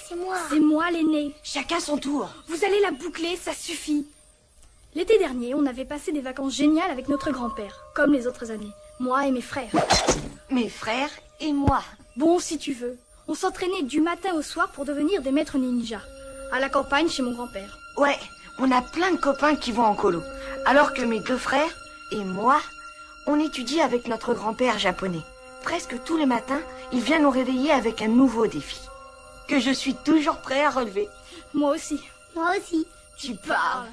c'est moi. C'est moi l'aîné. Chacun son tour. Vous allez la boucler, ça suffit. L'été dernier, on avait passé des vacances géniales avec notre grand-père, comme les autres années. Moi et mes frères. Mes frères et moi. Bon, si tu veux. On s'entraînait du matin au soir pour devenir des maîtres ninja. À la campagne chez mon grand-père. Ouais, on a plein de copains qui vont en colo. Alors que mes 2 frères et moi, on étudie avec notre grand-père japonais. Presque tous les matins, il vient nous réveiller avec un nouveau défi. Que je suis toujours prêt à relever. Moi aussi. Moi aussi. Tu parles.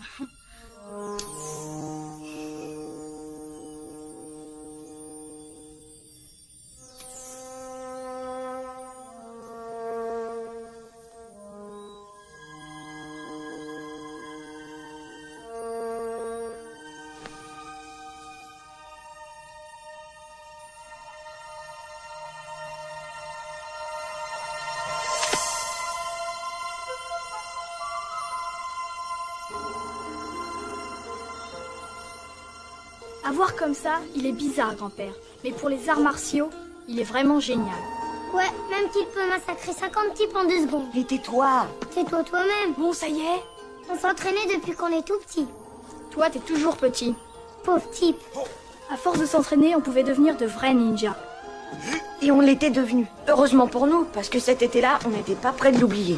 À voir comme ça, il est bizarre, grand-père. Mais pour les arts martiaux, il est vraiment génial. Ouais, même qu'il peut massacrer 50 types en 2 secondes. Mais tais-toi. C'est toi toi-même. Bon, ça y est. On s'entraînait depuis qu'on est tout petit. Toi, t'es toujours petit. Pauvre type. À force de s'entraîner, on pouvait devenir de vrais ninjas. Et on l'était devenu. Heureusement pour nous, parce que cet été-là, on n'était pas près de l'oublier.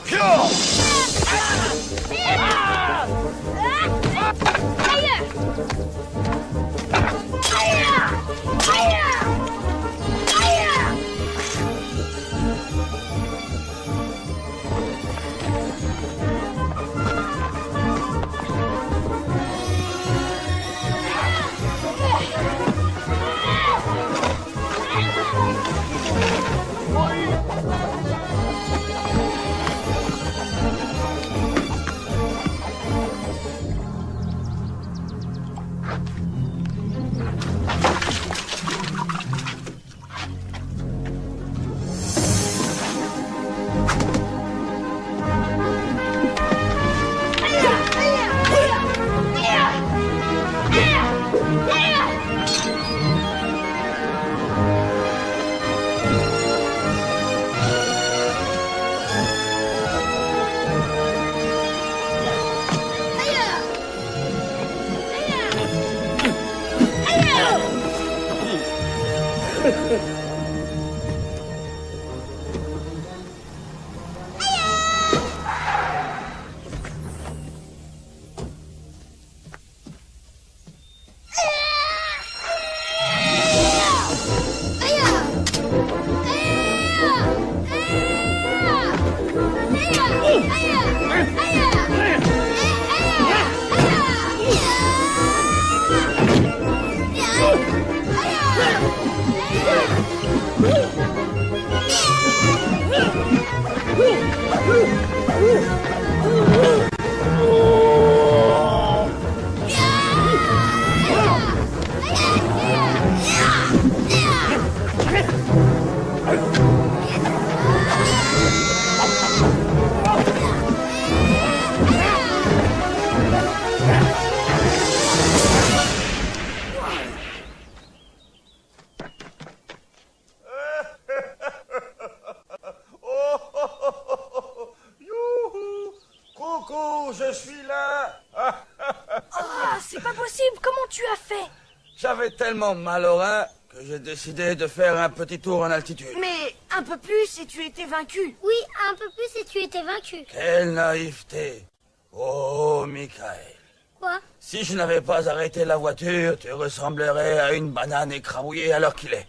Je suis là. Ah, c'est pas possible. Comment tu as fait? J'avais tellement mal au rein que j'ai décidé de faire un petit tour en altitude. Mais un peu plus et tu étais vaincu. Oui, un peu plus et tu étais vaincu. Quelle naïveté. Oh, Michael. Quoi? Si je n'avais pas arrêté la voiture, tu ressemblerais à une banane écrabouillée alors qu'il est.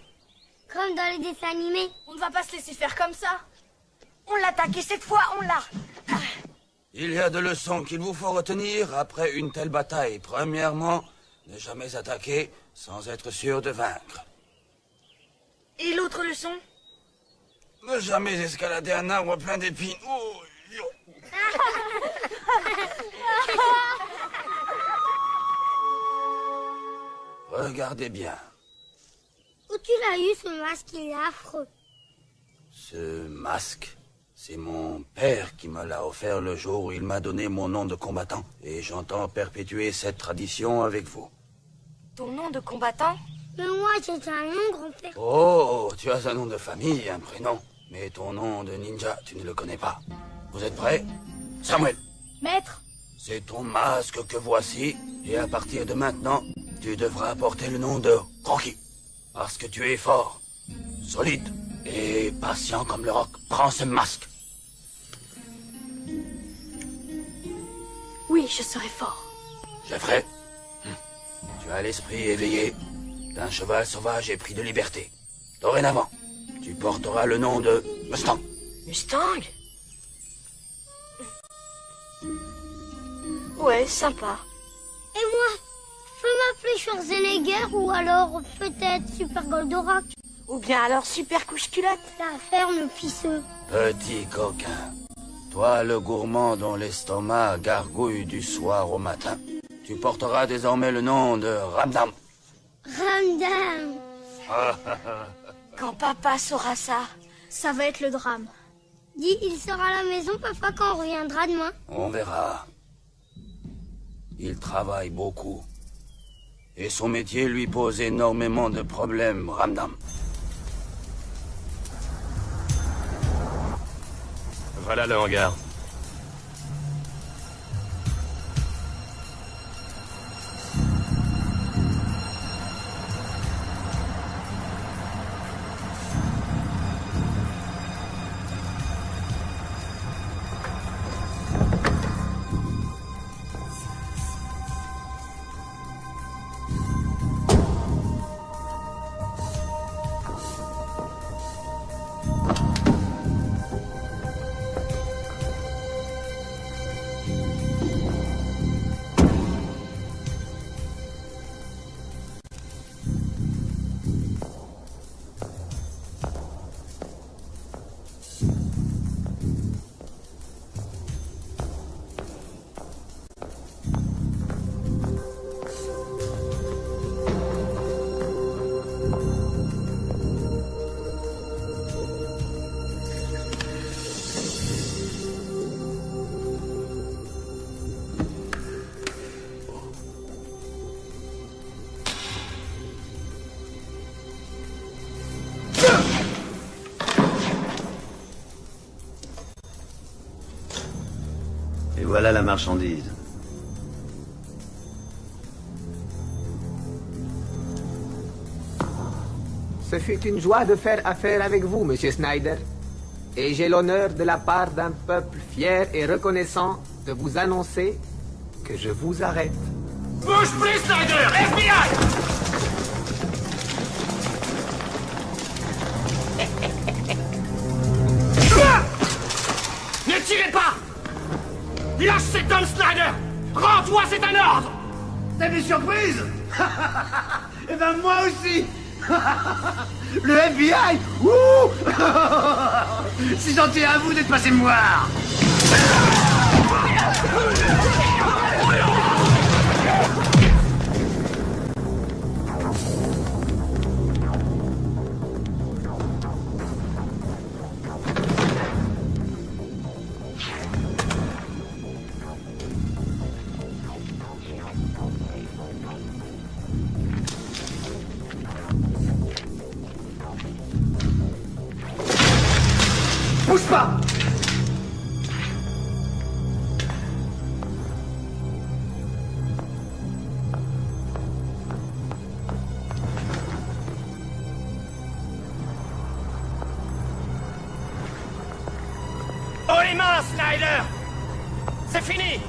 Comme dans les dessins animés. On ne va pas se laisser faire comme ça. On l'attaque et cette fois, on l'a. Il y a 2 leçons qu'il vous faut retenir après une telle bataille. Premièrement, ne jamais attaquer sans être sûr de vaincre. Et l'autre leçon? Ne jamais escalader un arbre plein d'épines. Oh, yo. Regardez bien. Où tu l'as eu ce masque, il est affreux. Ce masque, c'est mon père qui me l'a offert le jour où il m'a donné mon nom de combattant. Et j'entends perpétuer cette tradition avec vous. Ton nom de combattant? Mais moi, j'ai un nom, grand-père. Oh, tu as un nom de famille, un prénom. Mais ton nom de ninja, tu ne le connais pas. Vous êtes prêts? Samuel, Maître, c'est ton masque que voici, et à partir de maintenant, tu devras porter le nom de Rocky. Parce que tu es fort, solide et patient comme le roc. Prends ce masque. oui, je serai fort. Jeffrey, tu as l'esprit éveillé d'un cheval sauvage et pris de liberté. Dorénavant, tu porteras le nom de Mustang. Mustang? Ouais, sympa. Et moi, je peux m'appeler Schwarzenegger ou alors peut-être Super Goldorak. Ou bien alors super couche-culotte. La ferme pisseux. Petit coquin, toi le gourmand dont l'estomac gargouille du soir au matin, tu porteras désormais le nom de Ramdam. Ramdam. Quand papa saura ça. Ça va être le drame. Dis, il sera à la maison, papa, quand on reviendra demain. On verra. Il travaille beaucoup. Et son métier lui pose énormément de problèmes, Ramdam. Voilà le hangar. Et voilà la marchandise. Ce fut une joie de faire affaire avec vous, Monsieur Snyder. Et j'ai l'honneur de la part d'un peuple fier et reconnaissant de vous annoncer que je vous arrête. Bouge plus, Snyder! FBI! Ne tirez pas! Lâche cet homme, Snyder! Rends-toi, c'est un ordre! T'as des surprises? Eh ben moi aussi. Le FBI. Ouh. C'est gentil à vous d'être passé me voir. Bouge pas! Oh les mains, Snyder! C'est fini!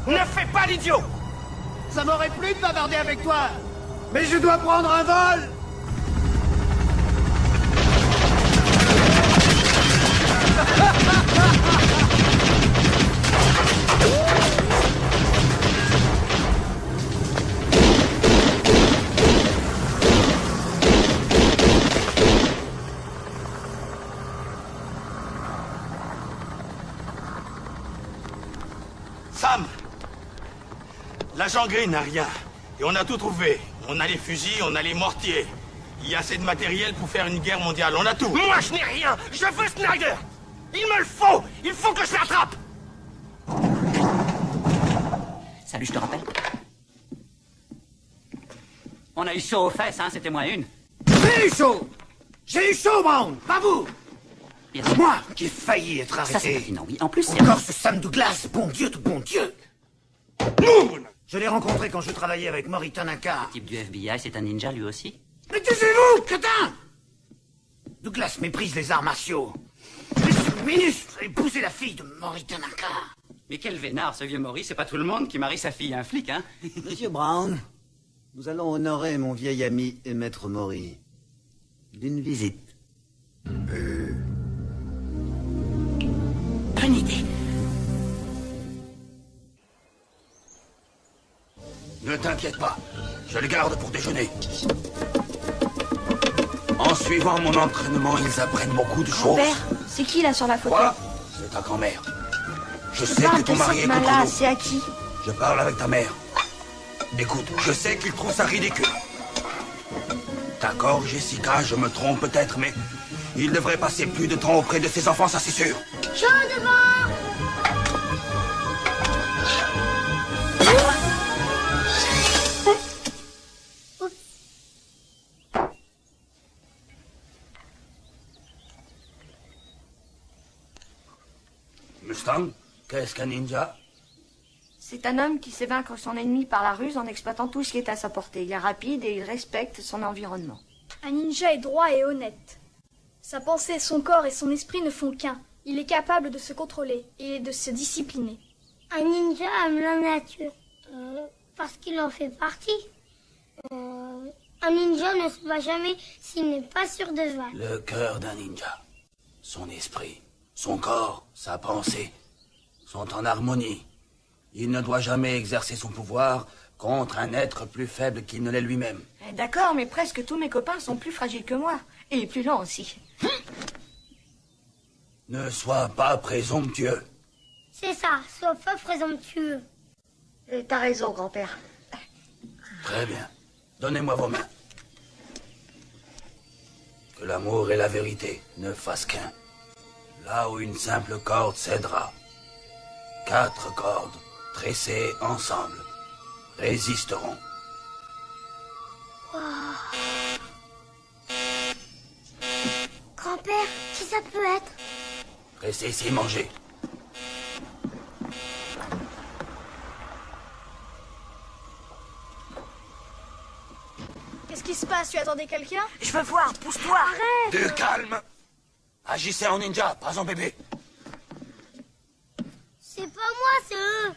Ne fais pas l'idiot! Ça m'aurait plu de bavarder avec toi, mais je dois prendre un vol. Sam! L'agent Green n'a rien. Et on a tout trouvé. On a les fusils, on a les mortiers. Il y a assez de matériel pour faire une guerre mondiale. On a tout. Moi, je n'ai rien. Je veux Snyder. Il me le faut. Il faut que je l'attrape. Salut, je te rappelle. On a eu chaud aux fesses, hein, c'était moins une. J'ai eu chaud, Brown, pas vous. Bien sûr. Moi qui ai failli être Ça, c'est arrêté. pertinent, oui. En plus, c'est... Encore ce Sam Douglas, bon Dieu de bon Dieu. Je l'ai rencontré quand je travaillais avec Mori Tanaka. Le type du FBI, c'est un ninja, lui aussi. Mais taisez-vous, crétin! Douglas méprise les arts martiaux. Je suis ministre et épouser la fille de Mori Tanaka. Mais quel vénard, ce vieux Maurice. C'est pas tout le monde qui marie sa fille à un flic, hein. Monsieur Brown, nous allons honorer mon vieil ami et maître Mori d'une visite. Bonne idée. Ne t'inquiète pas, je le garde pour déjeuner. En suivant mon entraînement, ils apprennent beaucoup de choses. Père, c'est qui là sur la photo? Quoi? C'est ta grand-mère. Je sais Parle que ton de mari cette est contre main-là, nous. c'est à qui? Je parle avec ta mère. Écoute, je sais qu'il trouve ça ridicule. D'accord, Jessica, je me trompe peut-être, mais il devrait passer plus de temps auprès de ses enfants, ça c'est sûr. Je devant. Mustang, qu'est-ce qu'un ninja? C'est un homme qui sait vaincre son ennemi par la ruse en exploitant tout ce qui est à sa portée. Il est rapide et il respecte son environnement. Un ninja est droit et honnête. Sa pensée, son corps et son esprit ne font qu'un. Il est capable de se contrôler et de se discipliner. Un ninja aime la nature. Parce qu'il en fait partie. Un ninja ne se bat jamais s'il n'est pas sûr de se battre. Le cœur d'un ninja, son esprit, son corps, sa pensée, sont en harmonie. Il ne doit jamais exercer son pouvoir contre un être plus faible qu'il ne l'est lui-même. D'accord, mais presque tous mes copains sont plus fragiles que moi. Et plus lents aussi. Ne sois pas présomptueux. C'est ça, sois pas présomptueux. T'as raison, grand-père. Très bien. Donnez-moi vos mains. Que l'amour et la vérité ne fassent qu'un. Là où une simple corde cédera, 4 cordes, tressées ensemble, résisteront. Grand-père, qui ça peut être? Restez ici, mangez. Qu'est-ce qui se passe? Tu attendais quelqu'un? Je veux voir, pousse-toi. Du calme. Agissez en ninja, pas en bébé. C'est pas moi, c'est eux.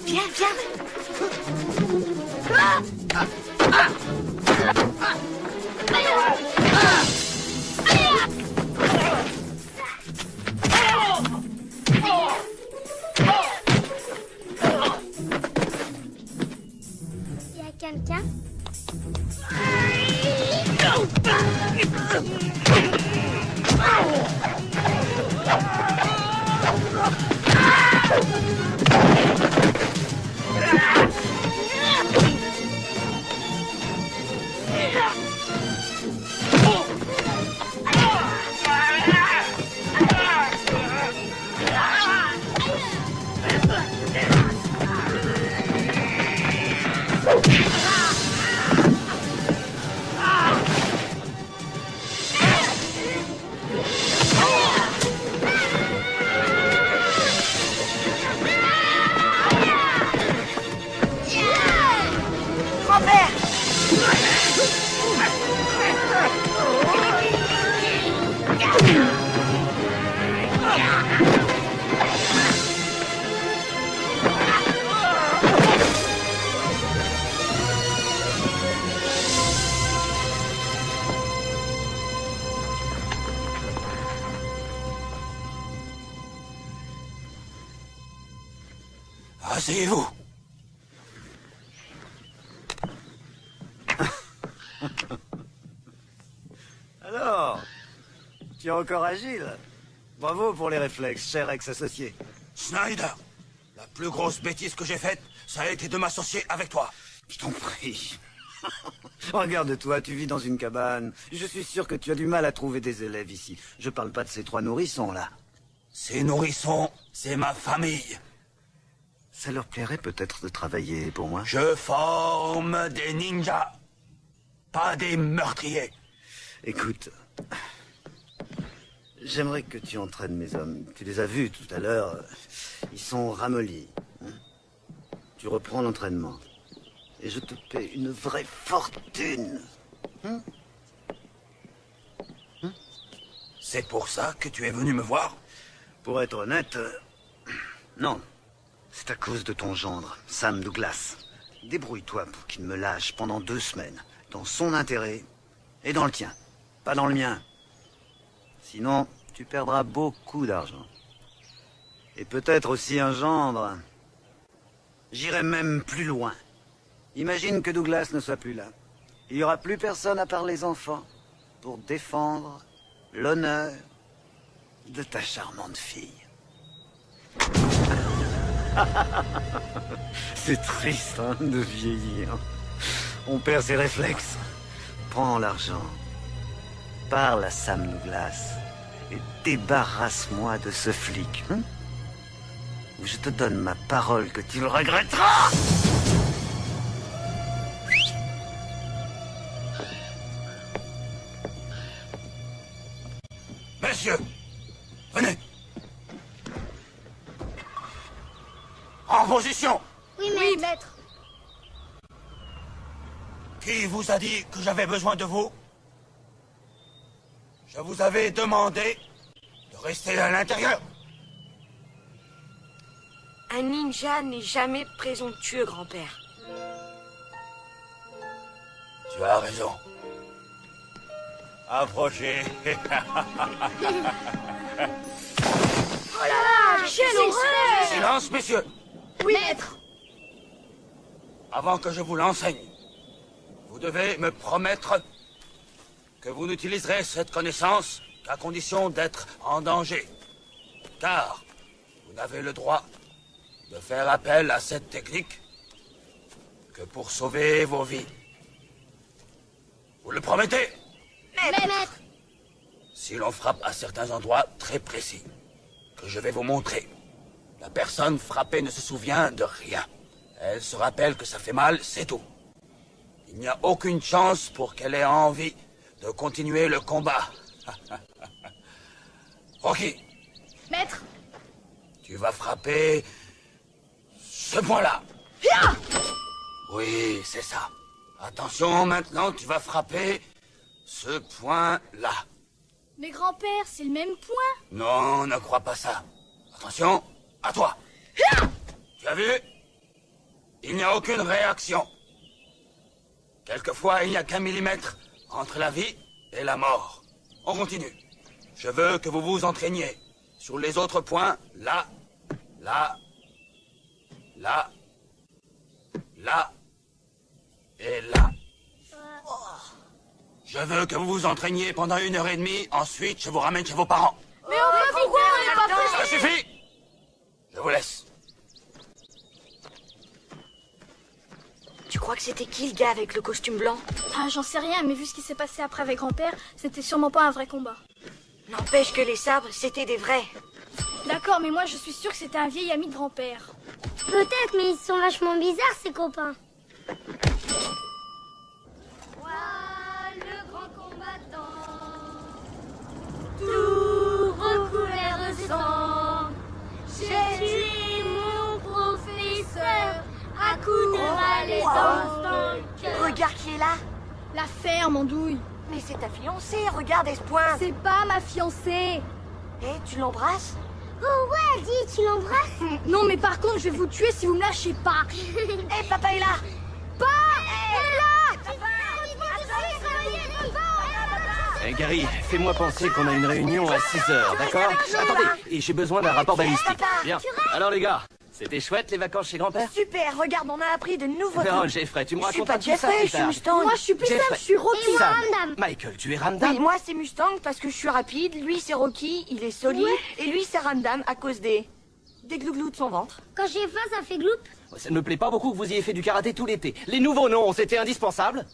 Viens, viens. Il y a quelqu'un? Asseyez-vous. Alors, tu es encore agile. Bravo pour les réflexes, cher ex-associé. Snyder, la plus grosse bêtise que j'ai faite, ça a été de m'associer avec toi. Je t'en prie. Regarde-toi, tu vis dans une cabane. Je suis sûr que tu as du mal à trouver des élèves ici. Je parle pas de ces 3 nourrissons, là. Ces nourrissons, c'est ma famille. Ça leur plairait peut-être de travailler pour moi. Je forme des ninjas, pas des meurtriers. Écoute, j'aimerais que tu entraînes mes hommes. Tu les as vus tout à l'heure. Ils sont ramollis. Tu reprends l'entraînement. Et je te paie une vraie fortune. C'est pour ça que tu es venu me voir? Pour être honnête, non. C'est à cause de ton gendre, Sam Douglas. Débrouille-toi pour qu'il me lâche pendant 2 semaines. Dans son intérêt et dans le tien. Pas dans le mien. Sinon, tu perdras beaucoup d'argent. Et peut-être aussi un gendre. J'irai même plus loin. Imagine que Douglas ne soit plus là. Il n'y aura plus personne à part les enfants pour défendre l'honneur de ta charmante fille. C'est triste, hein, de vieillir. On perd ses réflexes. Prends l'argent. Parle à Sam Douglas et débarrasse-moi de ce flic. Ou je te donne ma parole que tu le regretteras. Messieurs, venez. En position. Oui, maître. Qui vous a dit que j'avais besoin de vous? Je vous avais demandé de rester à l'intérieur. Un ninja n'est jamais présomptueux, grand-père. Tu as raison. Approchez. Oh là là, quelle horreur! Silence, messieurs. Oui, maître. Avant que je vous l'enseigne, vous devez me promettre que vous n'utiliserez cette connaissance qu'à condition d'être en danger. Car vous n'avez le droit de faire appel à cette technique que pour sauver vos vies. Vous le promettez? Maître. Si l'on frappe à certains endroits très précis, que je vais vous montrer, la personne frappée ne se souvient de rien. Elle se rappelle que ça fait mal, c'est tout. Il n'y a aucune chance pour qu'elle ait envie de continuer le combat. Rocky, Maître. tu vas frapper ce point-là. Oui, c'est ça. Attention, maintenant, tu vas frapper ce point-là. Mais grand-père, c'est le même point. Non, ne crois pas ça. Attention, à toi. Tu as vu? Il n'y a aucune réaction. Quelquefois, il n'y a qu'un millimètre entre la vie et la mort. On continue. Je veux que vous vous entraîniez sur les autres points, là, là, là, là et là. Je veux que vous vous entraîniez pendant 1h30, ensuite je vous ramène chez vos parents. Mais enfin, pourquoi on n'est pas prêt? Ça suffit! Je vous laisse. Tu crois que c'était qui le gars avec le costume blanc? Ah, j'en sais rien, mais vu ce qui s'est passé après avec grand-père, c'était sûrement pas un vrai combat. N'empêche que les sabres, c'était des vrais. D'accord, mais moi je suis sûre que c'était un vieil ami de grand-père. Peut-être, mais ils sont vachement bizarres, ces copains. Le grand combattant, tout recouvert de sang. J'ai tué mon professeur à coups de balai dans le cœur. Regarde qui est là. La ferme, andouille. Mais c'est ta fiancée, regarde, elle se pointe. C'est pas ma fiancée. Eh, tu l'embrasses? Oh ouais, dis, tu l'embrasses? Non, mais par contre, je vais vous tuer si vous me lâchez pas. Eh, papa est là. Eh, Gary, fais-moi penser qu'on a une réunion à 6h, d'accord? Attendez, et j'ai besoin d'un rapport balistique. Bien. Alors les gars, C'était chouette les vacances chez grand-père? Super, regarde, on a appris de nouveaux Non, trucs. Jeffrey, tu me Je suis racontes pas Jeffrey, je suis Mustang. Moi, je suis plus Jeffrey. simple, je suis Rocky. Et moi, Sam. Ramdam. Michael, tu es Ramdam? Oui, moi c'est Mustang parce que je suis rapide, lui c'est Rocky, il est solide, et lui c'est Ramdam à cause des glouglous de son ventre. Quand j'ai faim, ça fait gloup. Ça ne me plaît pas beaucoup que vous ayez fait du karaté tout l'été. Les nouveaux noms, c'était indispensable.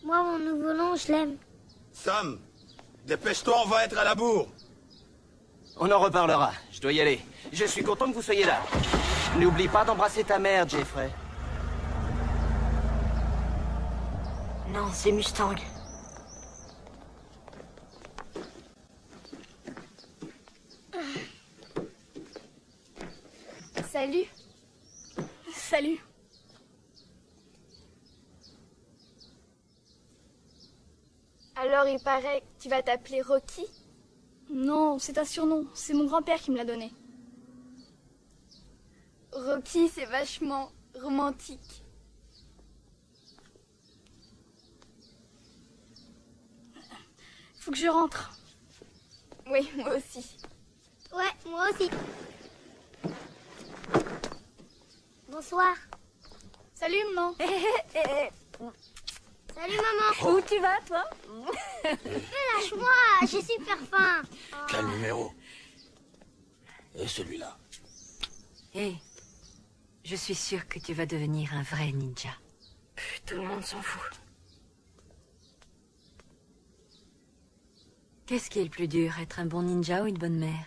Moi, mon nouveau nom, je l'aime. Sam, dépêche-toi, on va être à la bourre. On en reparlera. Je dois y aller. Je suis content que vous soyez là. N'oublie pas d'embrasser ta mère, Jeffrey. Non, c'est Mustang. Salut. Salut. Alors il paraît que tu vas t'appeler Rocky? Non, c'est un surnom. C'est mon grand-père qui me l'a donné. Rocky, c'est vachement romantique. Faut que je rentre. Oui, moi aussi. Ouais, moi aussi. Bonsoir. Salut, maman. Salut, maman. Où tu vas, toi? Lâche-moi, j'ai super faim. Quel numéro? Et celui-là? Hé, je suis sûre que tu vas devenir un vrai ninja. Tout le monde s'en fout. Qu'est-ce qui est le plus dur, être un bon ninja ou une bonne mère?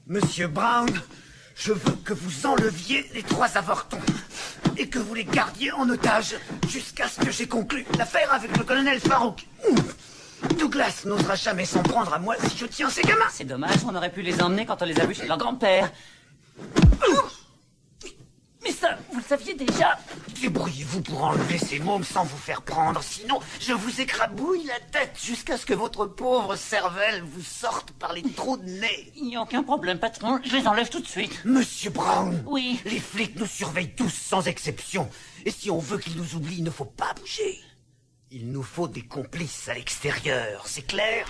Monsieur Brown, je veux que vous enleviez les 3 avortons et que vous les gardiez en otage jusqu'à ce que j'ai conclu l'affaire avec le colonel Farouk. Douglas n'osera jamais s'en prendre à moi si je tiens ces gamins. C'est dommage, on aurait pu les emmener quand on les a vus chez leur grand-père. Mais ça, vous le saviez déjà. Débrouillez-vous pour enlever ces mômes sans vous faire prendre, sinon je vous écrabouille la tête jusqu'à ce que votre pauvre cervelle vous sorte par les trous de nez. Il n'y a aucun problème, patron, je les enlève tout de suite. Monsieur Brown, Oui. les flics nous surveillent tous sans exception. Et si on veut qu'ils nous oublient, il ne faut pas bouger. Il nous faut des complices à l'extérieur, c'est clair?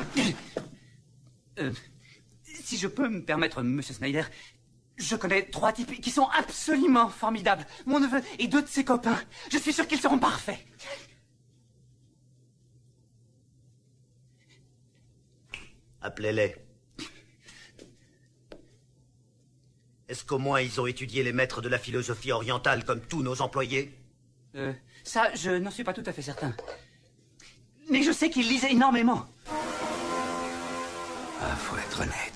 Si je peux me permettre, monsieur Snyder, je connais 3 types qui sont absolument formidables. Mon neveu et 2 de ses copains. Je suis sûr qu'ils seront parfaits. Appelez-les. Est-ce qu'au moins ils ont étudié les maîtres de la philosophie orientale comme tous nos employés? Ça, je n'en suis pas tout à fait certain. Mais je sais qu'ils lisent énormément. Ah, faut être honnête.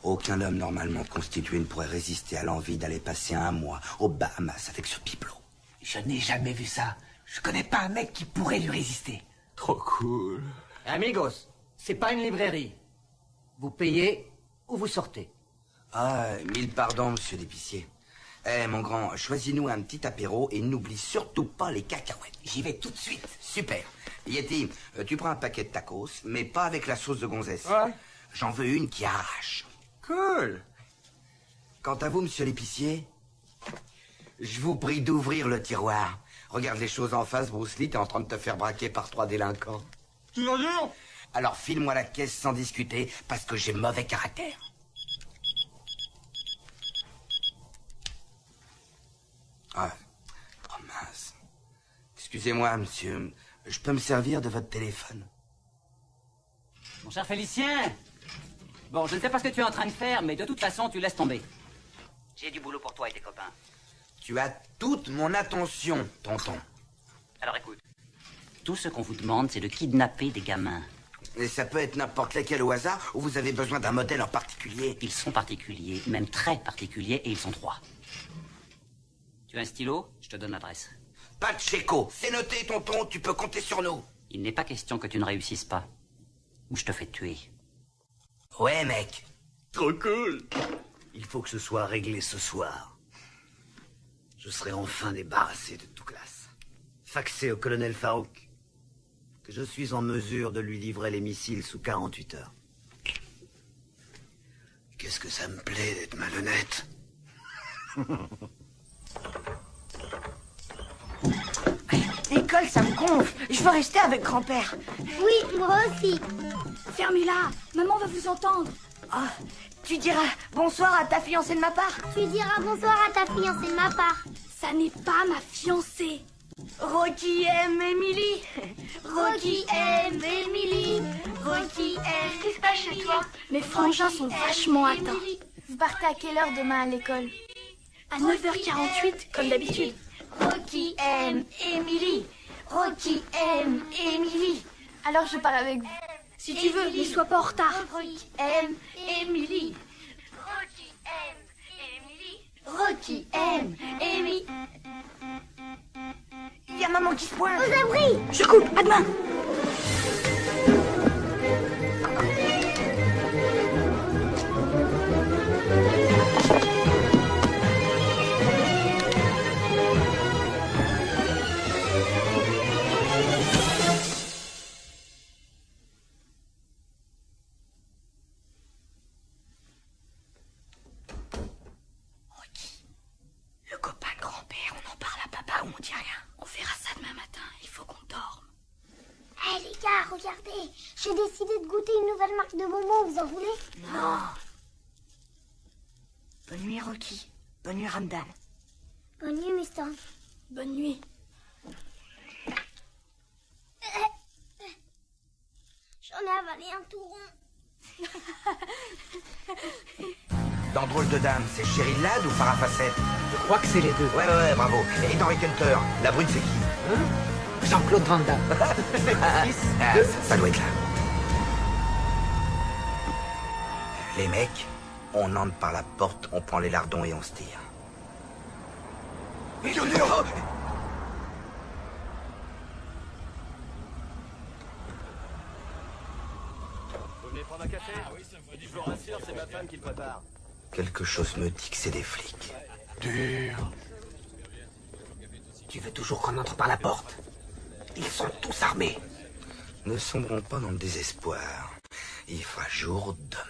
Aucun homme normalement constitué ne pourrait résister à l'envie d'aller passer un mois aux Bahamas avec ce bibelot. Je n'ai jamais vu ça. Je connais pas un mec qui pourrait lui résister. Trop cool. Amigos, c'est pas une librairie. Vous payez ou vous sortez. Ah, 1000 pardons, monsieur l'épicier. Eh, mon grand, choisis-nous un petit apéro et n'oublie surtout pas les cacahuètes. J'y vais tout de suite. Super. Yeti, tu prends un paquet de tacos, mais pas avec la sauce de gonzesse. Ouais. J'en veux une qui arrache. Cool. Quant à vous, monsieur l'épicier, je vous prie d'ouvrir le tiroir. Regarde les choses en face, Bruce Lee, t'es en train de te faire braquer par 3 délinquants. Tu vas dire? Alors file-moi la caisse sans discuter, parce que j'ai mauvais caractère. Ah. Oh mince. Excusez-moi, monsieur. Je peux me servir de votre téléphone? Mon cher Félicien. Bon, je ne sais pas ce que tu es en train de faire, mais de toute façon, tu laisses tomber. J'ai du boulot pour toi et tes copains. Tu as toute mon attention, tonton. Alors écoute, tout ce qu'on vous demande, c'est de kidnapper des gamins. Et ça peut être n'importe lesquels au hasard, ou vous avez besoin d'un modèle en particulier? Ils sont particuliers, même très particuliers, et ils sont 3. Tu as un stylo? Je te donne l'adresse. Pacheco, c'est noté, tonton, tu peux compter sur nous. Il n'est pas question que tu ne réussisses pas. Ou je te fais tuer. Ouais, mec. Trop cool. Il faut que ce soit réglé ce soir. Je serai enfin débarrassé de Douglas. Faxé au colonel Farouk que je suis en mesure de lui livrer les missiles sous 48 heures. Qu'est-ce que ça me plaît d'être malhonnête. L'école, ça me gonfle. Je veux rester avec grand-père. Oui, moi aussi. Fermez-la. Maman va vous entendre. Oh, tu diras bonsoir à ta fiancée de ma part. Tu diras bonsoir à ta fiancée de ma part. Ça n'est pas ma fiancée. Rocky aime Emily. Rocky aime Emily. Rocky aime... Qu'est-ce qui se passe chez toi? Mes frangins sont vachement atteints. Vous partez à quelle heure demain à l'école? À 9h48, comme d'habitude. Rocky aime Emily. Rocky aime Emily. Alors je pars avec vous. Si tu veux, ne sois pas en retard. Rocky aime Emily. Rocky aime Emily. Rocky aime Emily. Il y a maman qui se pointe. Aux abris. Je coupe, à demain. Le copain de grand-père, on en parle à papa ou on dit rien? On verra ça demain matin, il faut qu'on dorme. Hé les gars, regardez. J'ai décidé de goûter une nouvelle marque de bonbons, vous en voulez? Non. Bonne nuit, Rocky. Bonne nuit, Ramdan. Bonne nuit, Mister. Bonne nuit. J'en ai avalé un tout rond. Dans Drôle de Dame, c'est Cheryl Ladd ou Farrah Fawcett? Je crois que c'est les deux. Ouais, bravo. Et dans Rick Hunter, la brune, c'est qui? Jean-Claude Van Damme. Ça doit être là. Les mecs, on entre par la porte, on prend les lardons et on se tire. Vous venez prendre un café? Je vous rassure, c'est ma femme qui le prépare. Quelque chose me dit que c'est des flics. Dur. Tu veux toujours qu'on entre par la porte? Ils sont tous armés. Ne sombrons pas dans le désespoir. Il fera jour demain.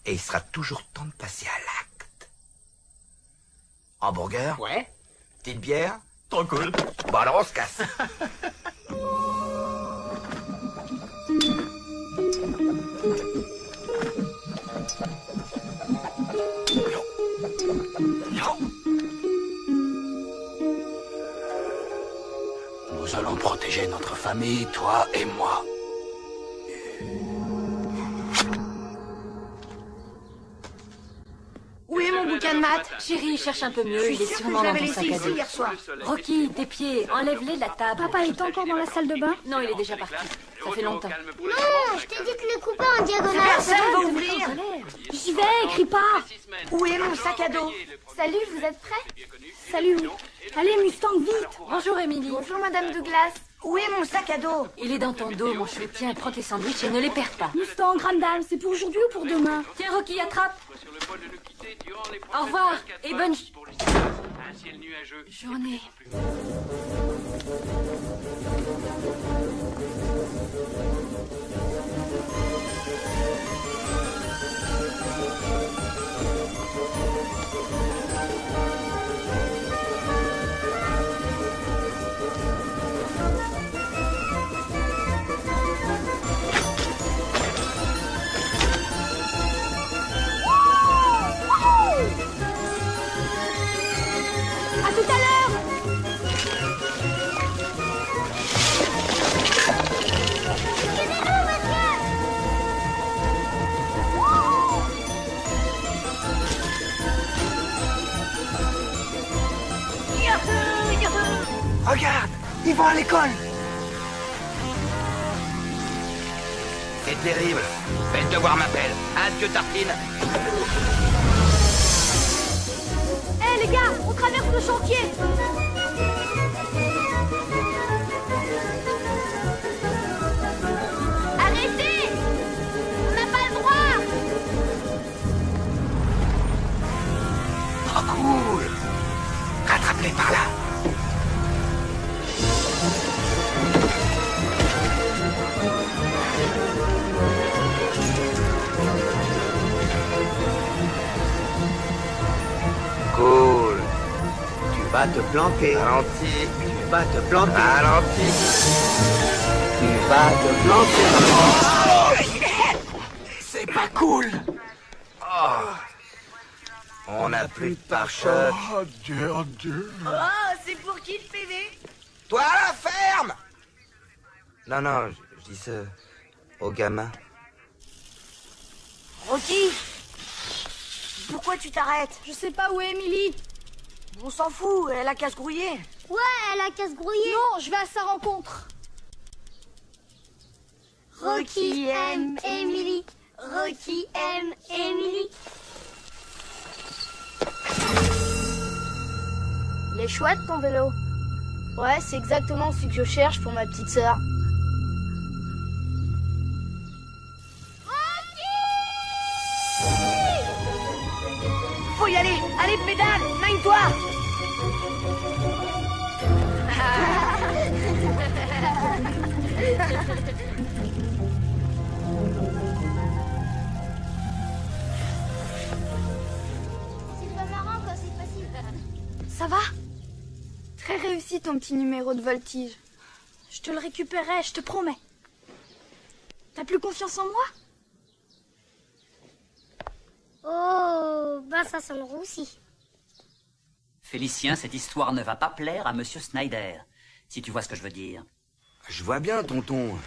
Et il sera toujours temps de passer à l'acte. Hamburger? Ouais. Petite bière? Trop cool. Bon alors on se casse. Nous allons protéger notre famille, toi et moi. Où est mon bouquin de maths? Chérie, cherche un peu mieux, il est sûrement dans ton sac à dos. hier soir. Rocky, tes pieds, enlève-les de la table. Papa est encore dans la salle de bain? Non, il est déjà parti. Ça fait longtemps. Non, je t'ai dit de le couper en diagonale. Personne va ouvrir. J'y vais, crie pas. Où est mon sac à dos? Salut, vous êtes prêts? Salut. Allez, Mustang, vite. Bonjour, Émilie. Bonjour, Madame Douglas. Où est mon sac à dos? Il est dans ton dos, mon chou. Tiens, prends tes sandwichs et ne les perds pas. Mustang, grande dame, c'est pour aujourd'hui ou pour demain? Tiens, Rocky, attrape. Au revoir et bonne journée. À tout à l'heure. Regarde, ils vont à l'école. C'est terrible. Mais le devoir m'appelle. Adieu, Tartine. Hé les gars, on traverse le chantier. Arrêtez! On n'a pas le droit! Trop cool. Rattrape-les par là. Cool. Tu vas te planter. Ralenti. Tu vas te planter. Ralenti. Tu vas te planter. C'est pas cool. On n'a plus de pare-choc. Oh Dieu, oh Dieu. Oh, c'est pour qui le PV? Toi à la ferme! Non, je dis ça au gamin. Rocky, pourquoi tu t'arrêtes? Je sais pas où est Emily. On s'en fout, elle a qu'à se grouiller. Ouais, elle a qu'à se grouiller. Non, je vais à sa rencontre. Rocky aime Emily. Rocky aime Emily. Il est chouette ton vélo. Ouais, c'est exactement celui que je cherche pour ma petite sœur. Faut y aller. Allez, pédale, mène-toi. C'est pas marrant quand c'est facile. Ça va? Très réussi ton petit numéro de voltige. Je te le récupérerai, je te promets. T'as plus confiance en moi? Oh, ben ça sonne roussi. Félicien, cette histoire ne va pas plaire à Monsieur Snyder, si tu vois ce que je veux dire. Je vois bien, tonton.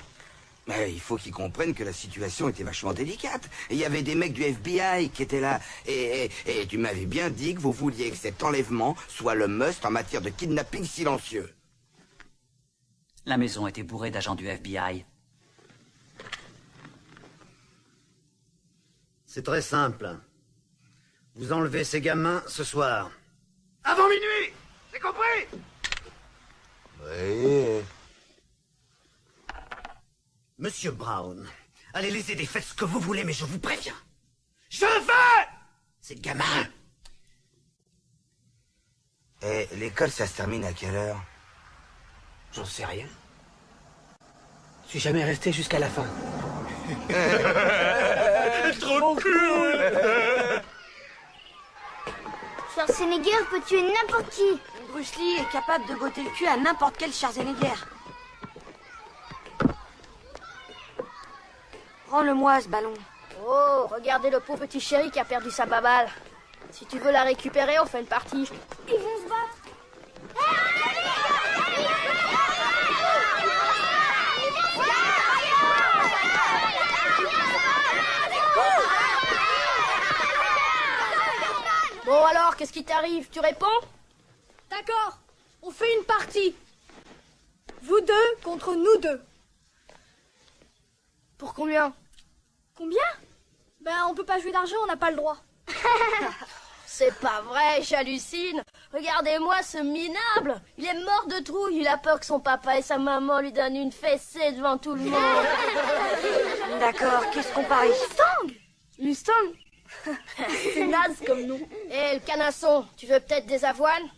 Mais il faut qu'il comprenne que la situation était vachement délicate. Il y avait des mecs du FBI qui étaient là. Et tu m'avais bien dit que vous vouliez que cet enlèvement soit le must en matière de kidnapping silencieux. La maison était bourrée d'agents du FBI. C'est très simple. Vous enlevez ces gamins ce soir. Avant minuit. C'est compris? Oui. Monsieur Brown, allez les aider, faites ce que vous voulez, mais je vous préviens. Je veux ces gamins. Et l'école, ça se termine à quelle heure? J'en sais rien. Je suis jamais resté jusqu'à la fin. Trop cool. Schwarzenegger peut tuer n'importe qui. Bruce Lee est capable de botter le cul à n'importe quel Schwarzenegger. Rends-le-moi, ce ballon. Oh, regardez le pauvre petit chéri qui a perdu sa baballe. Si tu veux la récupérer, on fait une partie. Ils vont se battre. Bon alors, qu'est-ce qui t'arrive? Tu réponds? D'accord, on fait une partie. Vous deux contre nous deux. Pour combien? Combien? Ben, on peut pas jouer d'argent, on n'a pas le droit. C'est pas vrai, j'hallucine. Regardez-moi ce minable. Il est mort de trouille. Il a peur que son papa et sa maman lui donnent une fessée devant tout le monde. D'accord, qu'est-ce qu'on parie? Mustang? C'est naze comme nous. Eh, le canasson, tu veux peut-être des avoines?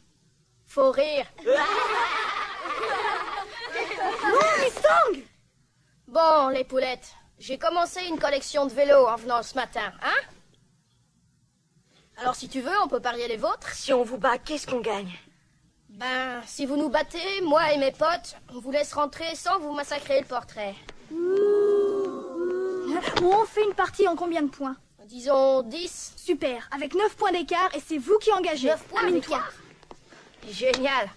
Faut rire. Non, Mustang! Bon, les poulettes, j'ai commencé une collection de vélos en venant ce matin, hein? Alors si tu veux, on peut parier les vôtres. Si on vous bat, qu'est-ce qu'on gagne? Ben, si vous nous battez, moi et mes potes, on vous laisse rentrer sans vous massacrer le portrait. On fait une partie en combien de points? Disons 10. Super, avec 9 points d'écart et c'est vous qui engagez. 9 points d'écart. Génial.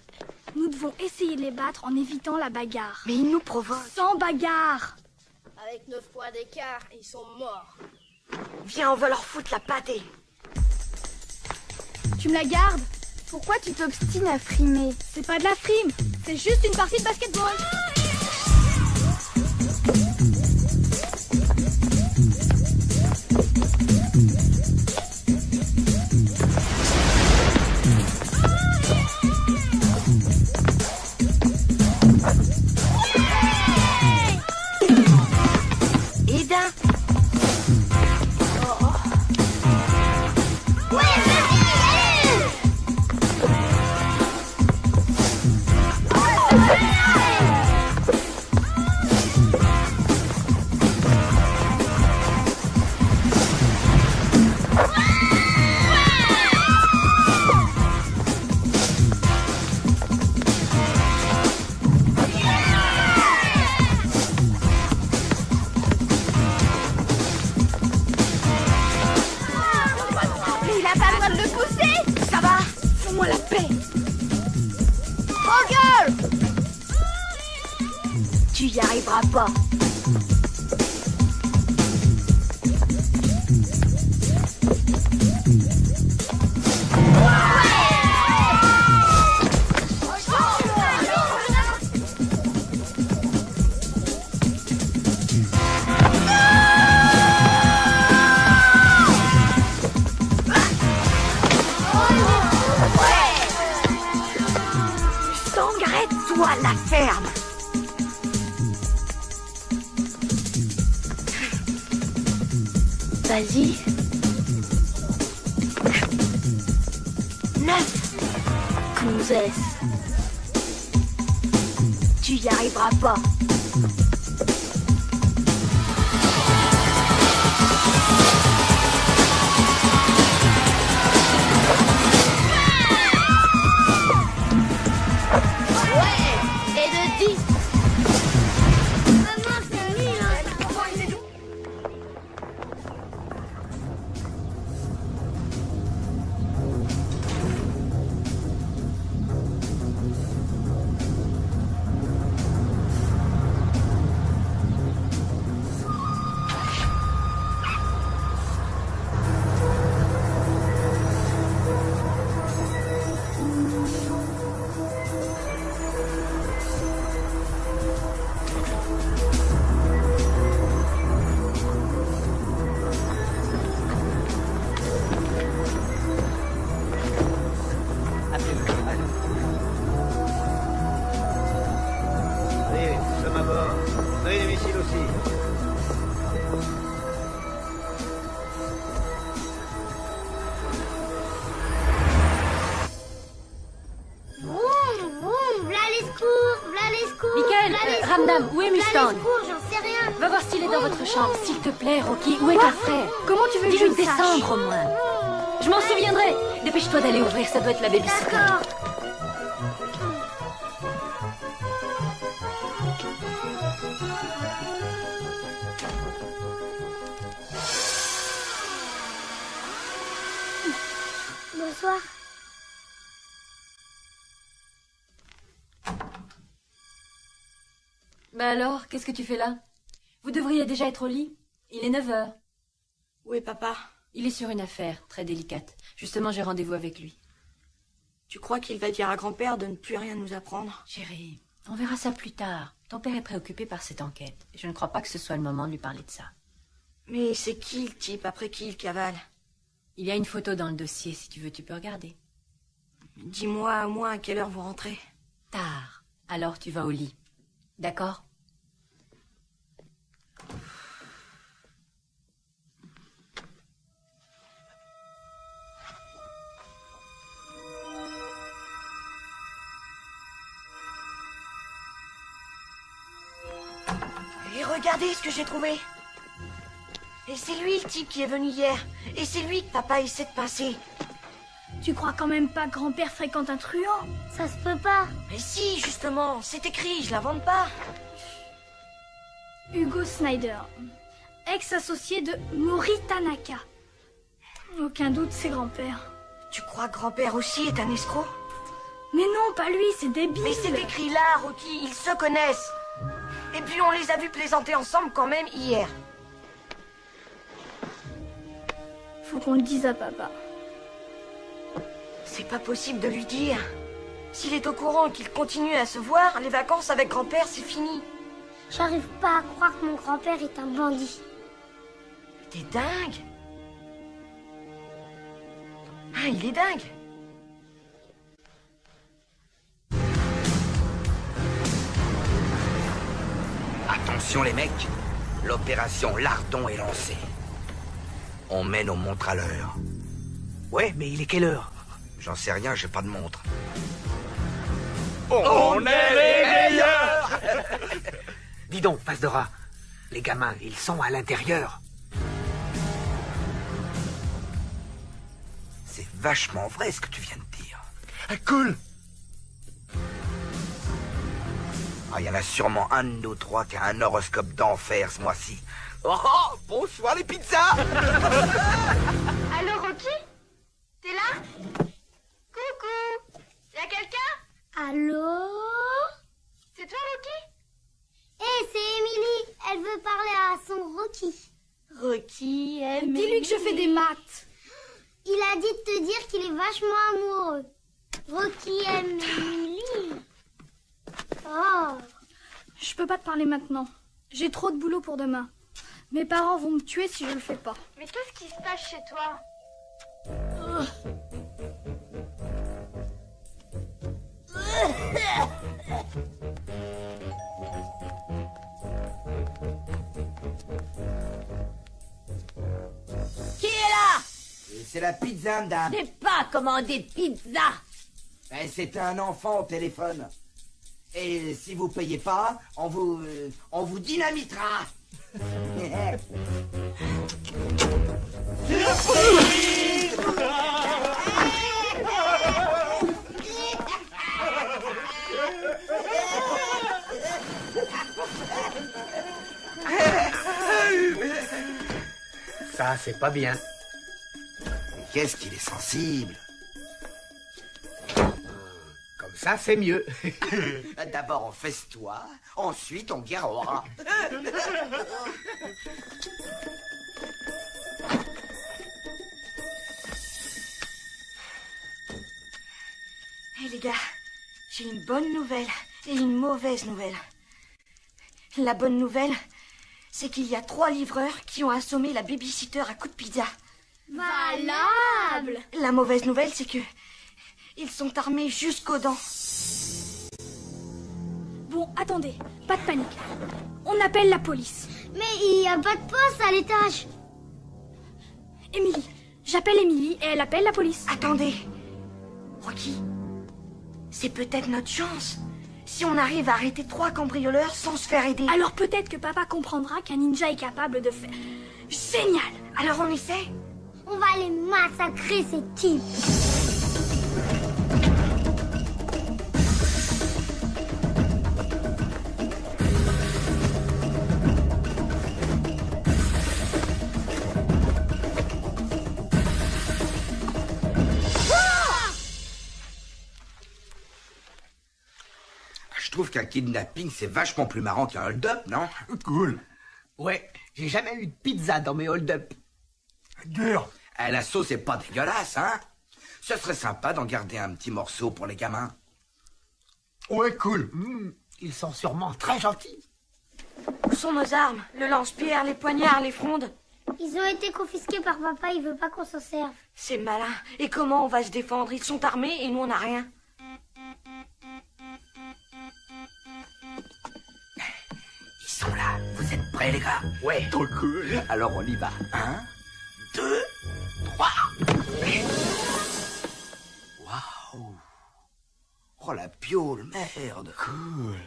Nous devons essayer de les battre en évitant la bagarre. Mais ils nous provoquent. Sans bagarre. Avec 9 points d'écart, ils sont morts. Viens, on va leur foutre la pâtée. Tu me la gardes? Pourquoi tu t'obstines à frimer? C'est pas de la frime, c'est juste une partie de basketball. Eda. gueule! Tu y arriveras pas. Arrête-toi la ferme. Vas-y. 9. Cousès. Tu y arriveras pas. Ramdam, où est Mustang? J'en sais rien. Va voir s'il est dans votre chambre, s'il te plaît, Rocky. Où est ton frère? Comment tu veux que je Dis-lui le de descendre sache? au moins. Je m'en souviendrai. Dépêche-toi d'aller ouvrir, ça doit être la babysitter. D'accord. Bonsoir. Bah alors, qu'est-ce que tu fais là? Vous devriez déjà être au lit. Il est 9h. Où est papa? Il est sur une affaire très délicate. Justement, j'ai rendez-vous avec lui. Tu crois qu'il va dire à grand-père de ne plus rien nous apprendre? Chérie, on verra ça plus tard. Ton père est préoccupé par cette enquête. Et je ne crois pas que ce soit le moment de lui parler de ça. Mais c'est qui le type après qui il cavale? Il y a une photo dans le dossier, si tu veux, tu peux regarder. Dis-moi au moins à quelle heure vous rentrez. Tard. Alors tu vas au lit. D'accord? Et regardez ce que j'ai trouvé. Et c'est lui le type qui est venu hier. Et c'est lui que papa essaie de pincer. Tu crois quand même pas que grand-père fréquente un truand? Ça se peut pas. Mais si, justement, c'est écrit, je l'invente pas. Hugo Snyder, ex-associé de Mori Tanaka. Aucun doute, c'est grand-père. Tu crois que grand-père aussi est un escroc? Mais non, pas lui, c'est débile. Mais c'est écrit là, Rocky, ils se connaissent. Et puis on les a vus plaisanter ensemble quand même hier. Faut qu'on le dise à papa. C'est pas possible de lui dire. S'il est au courant qu'il continue à se voir, les vacances avec grand-père, c'est fini. J'arrive pas à croire que mon grand-père est un bandit. T'es dingue. Ah, il est dingue. Attention les mecs, l'opération Lardon est lancée. On mène aux montres à l'heure. Ouais, mais il est quelle heure? J'en sais rien, j'ai pas de montre. On est les meilleurs. Dis donc, face de rat, les gamins, ils sont à l'intérieur. C'est vachement vrai ce que tu viens de dire. Cool. Ah, il y en a sûrement un de nous trois qui a un horoscope d'enfer ce mois-ci. Oh, bonsoir les pizzas. Allô, Rocky? T'es là? Coucou? Y'a quelqu'un? Allô? Rocky? Hé, c'est Émilie. Elle veut parler à son Rocky. Rocky, Émilie. Dis-lui que je fais des maths. Il a dit de te dire qu'il est vachement amoureux. Rocky aime Émilie. Oh. Je peux pas te parler maintenant. J'ai trop de boulot pour demain. Mes parents vont me tuer si je le fais pas. Mais qu'est-ce qui se passe chez toi? Qui est là? C'est la pizza, madame. Je n'ai pas commandé de pizza. C'est un enfant au téléphone. Et si vous payez pas, on vous dynamitera. Ça, c'est pas bien. Qu'est-ce qu'il est sensible. Comme ça, c'est mieux. D'abord on festoie, ensuite on guerrera. Hé les gars, j'ai une bonne nouvelle et une mauvaise nouvelle. La bonne nouvelle, c'est qu'il y a 3 livreurs qui ont assommé la babysitter à coups de pizza. Valable. La mauvaise nouvelle, c'est que ils sont armés jusqu'aux dents. Bon, attendez, pas de panique. On appelle la police. Mais il n'y a pas de poste à l'étage. Émilie. J'appelle Émilie et elle appelle la police. Attendez. Rocky, c'est peut-être notre chance. Si on arrive à arrêter 3 cambrioleurs sans se faire aider. Alors peut-être que papa comprendra qu'un ninja est capable de faire... Génial. Alors on essaie? On va les massacrer, ces types. Je trouve qu'un kidnapping, c'est vachement plus marrant qu'un hold-up, non? Cool. Ouais, j'ai jamais eu de pizza dans mes hold-up. Dur. La sauce est pas dégueulasse, hein? Ce serait sympa d'en garder un petit morceau pour les gamins. Ouais, cool. Ils sont sûrement très gentils. Où sont nos armes? Le lance-pierre, les poignards, les frondes? Ils ont été confisqués par papa, il veut pas qu'on s'en serve. C'est malin. Et comment on va se défendre? Ils sont armés et nous on n'a rien. Ils sont là. Vous êtes prêts, les gars? Ouais. Trop cool. Alors on y va. 1, 2, 3. Waouh. Oh, la piole, merde. Cool.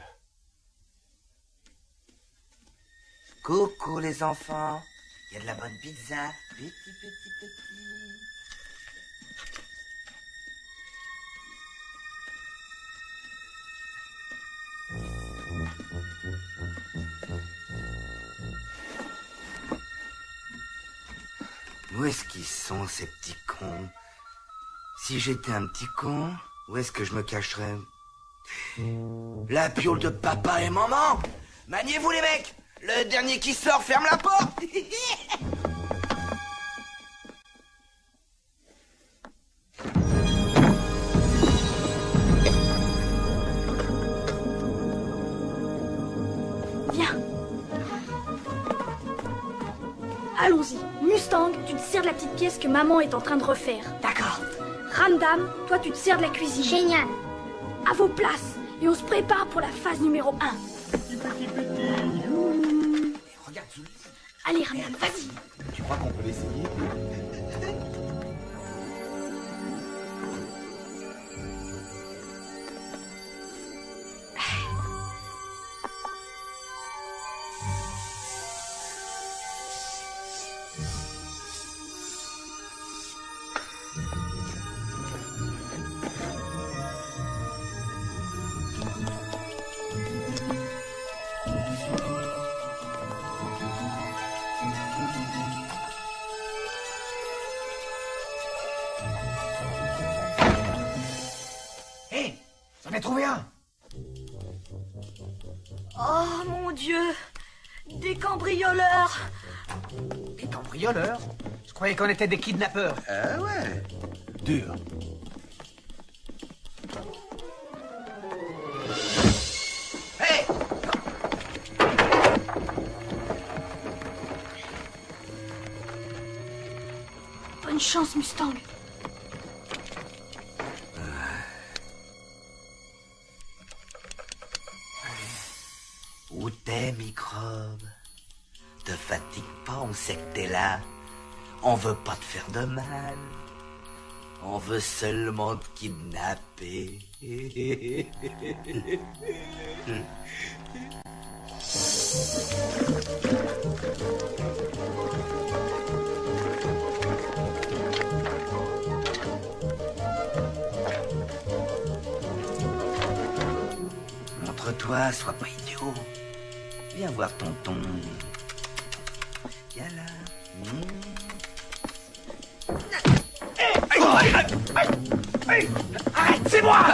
Coucou, les enfants. Il y a de la bonne pizza. Petit. Où est-ce qu'ils sont, ces petits cons? Si j'étais un petit con, où est-ce que je me cacherais? La piole de papa et maman! Maniez-vous, les mecs! Le dernier qui sort ferme la porte! Viens. Allons-y. Mustang, tu te sers de la petite pièce que maman est en train de refaire. D'accord. Ramdam, toi tu te sers de la cuisine. Génial. À vos places. Et on se prépare pour la phase numéro 1. Regarde sous le lit. Allez Ramdam, vas-y. Tu crois qu'on peut l'essayer? Oh mon Dieu! Des cambrioleurs! Des cambrioleurs? Je croyais qu'on était des kidnappeurs. Ah ouais? Dur. Hé! Bonne chance, Mustang. Où t'es, microbe? Te fatigue pas, on sait que t'es là. On veut pas te faire de mal. On veut seulement te kidnapper. Montre-toi, sois pas idiot. Viens voir tonton. Viens là. Arrête, c'est moi!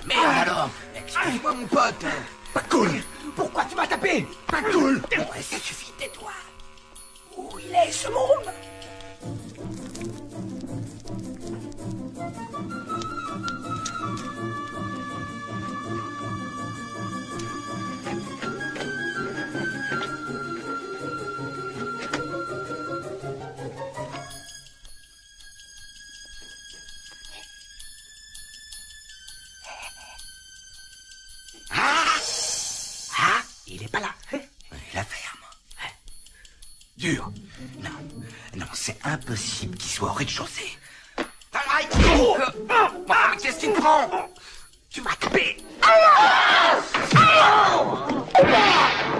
Merde alors! Excuse-moi mon pote! Pas cool! Pourquoi tu m'as tapé? Pas cool! Ouais, ça suffit, tais-toi! Où il est ce môme? Il est pas là. La ferme. Dur. Non, non, c'est impossible qu'il soit au rez-de-chaussée. Aïe! Oh, mais qu'est-ce qu'il me prend? Tu m'as tapé.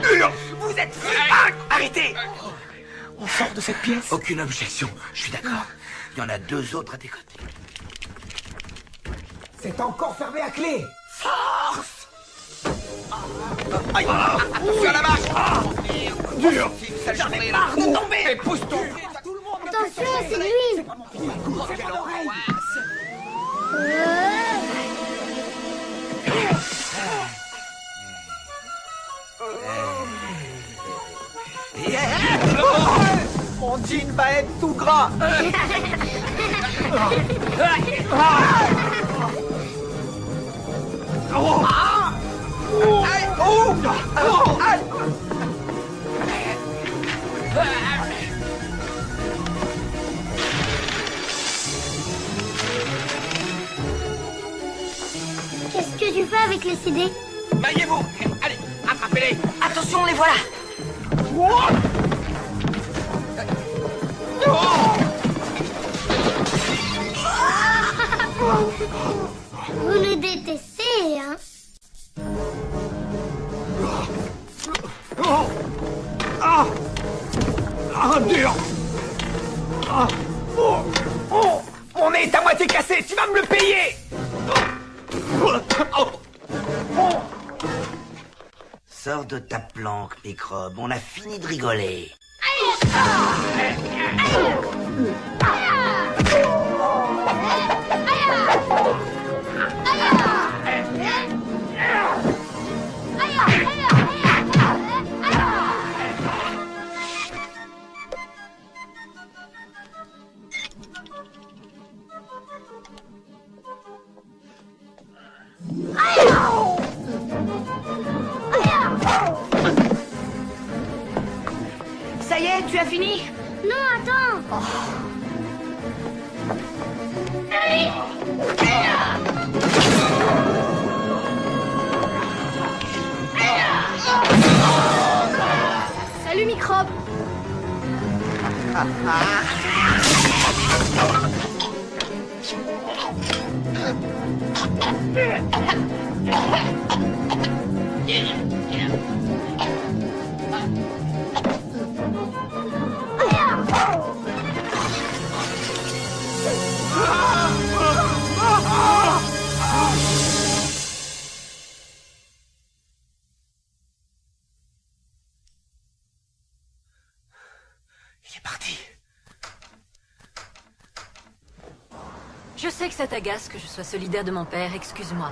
Dur! Vous êtes flippant! Arrêtez! On sort de cette pièce? Aucune objection, je suis d'accord. Il y en a 2 autres à tes côtés. C'est encore fermé à clé. Force! Aïe! Attention à la marche! Dur! J'en ai marre de tomber! Pousse-toi! Attention, c'est lui. Mon jean va être tout gras. Qu'est-ce que tu fais avec les CD? Maillez-vous! Allez, attrapez-les! Attention, les voilà! Vous nous détestez, hein? Dur! Mon nez est à moitié cassé, tu vas me le payer! Sors de ta planque, microbe, on a fini de rigoler. Ça y est, tu as fini? Non, attends. Salut, microbe. Il est parti. Je sais que ça t'agace que je sois solidaire de mon père, excuse-moi.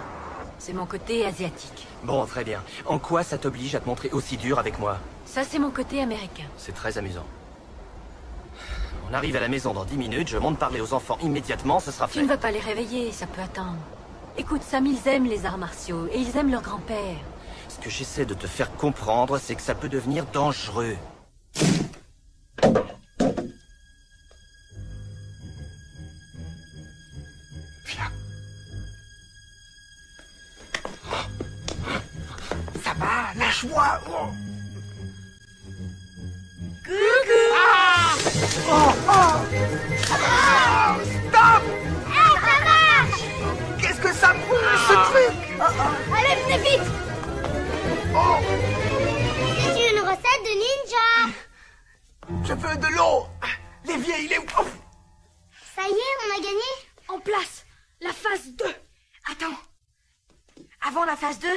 C'est mon côté asiatique. Bon, très bien. En quoi ça t'oblige à te montrer aussi dur avec moi? Ça, c'est mon côté américain. C'est très amusant. On arrive à la maison dans 10 minutes, je monte parler aux enfants immédiatement, ce sera fait. Tu ne vas pas les réveiller, ça peut attendre. Écoute, Sam, ils aiment les arts martiaux, et ils aiment leur grand-père. Ce que j'essaie de te faire comprendre, c'est que ça peut devenir dangereux. Viens. Ça va, lâche-moi. Coucou. Ah oh, oh. Ah, stop. Hey, ça marche. Qu'est-ce que ça brûle, ce truc? Allez, venez vite. Oh. C'est une recette de ninja. Je veux de l'eau. L'évier, il est où? Oh. Ça y est, on a gagné. En place, la phase 2. Attends. Avant la phase 2,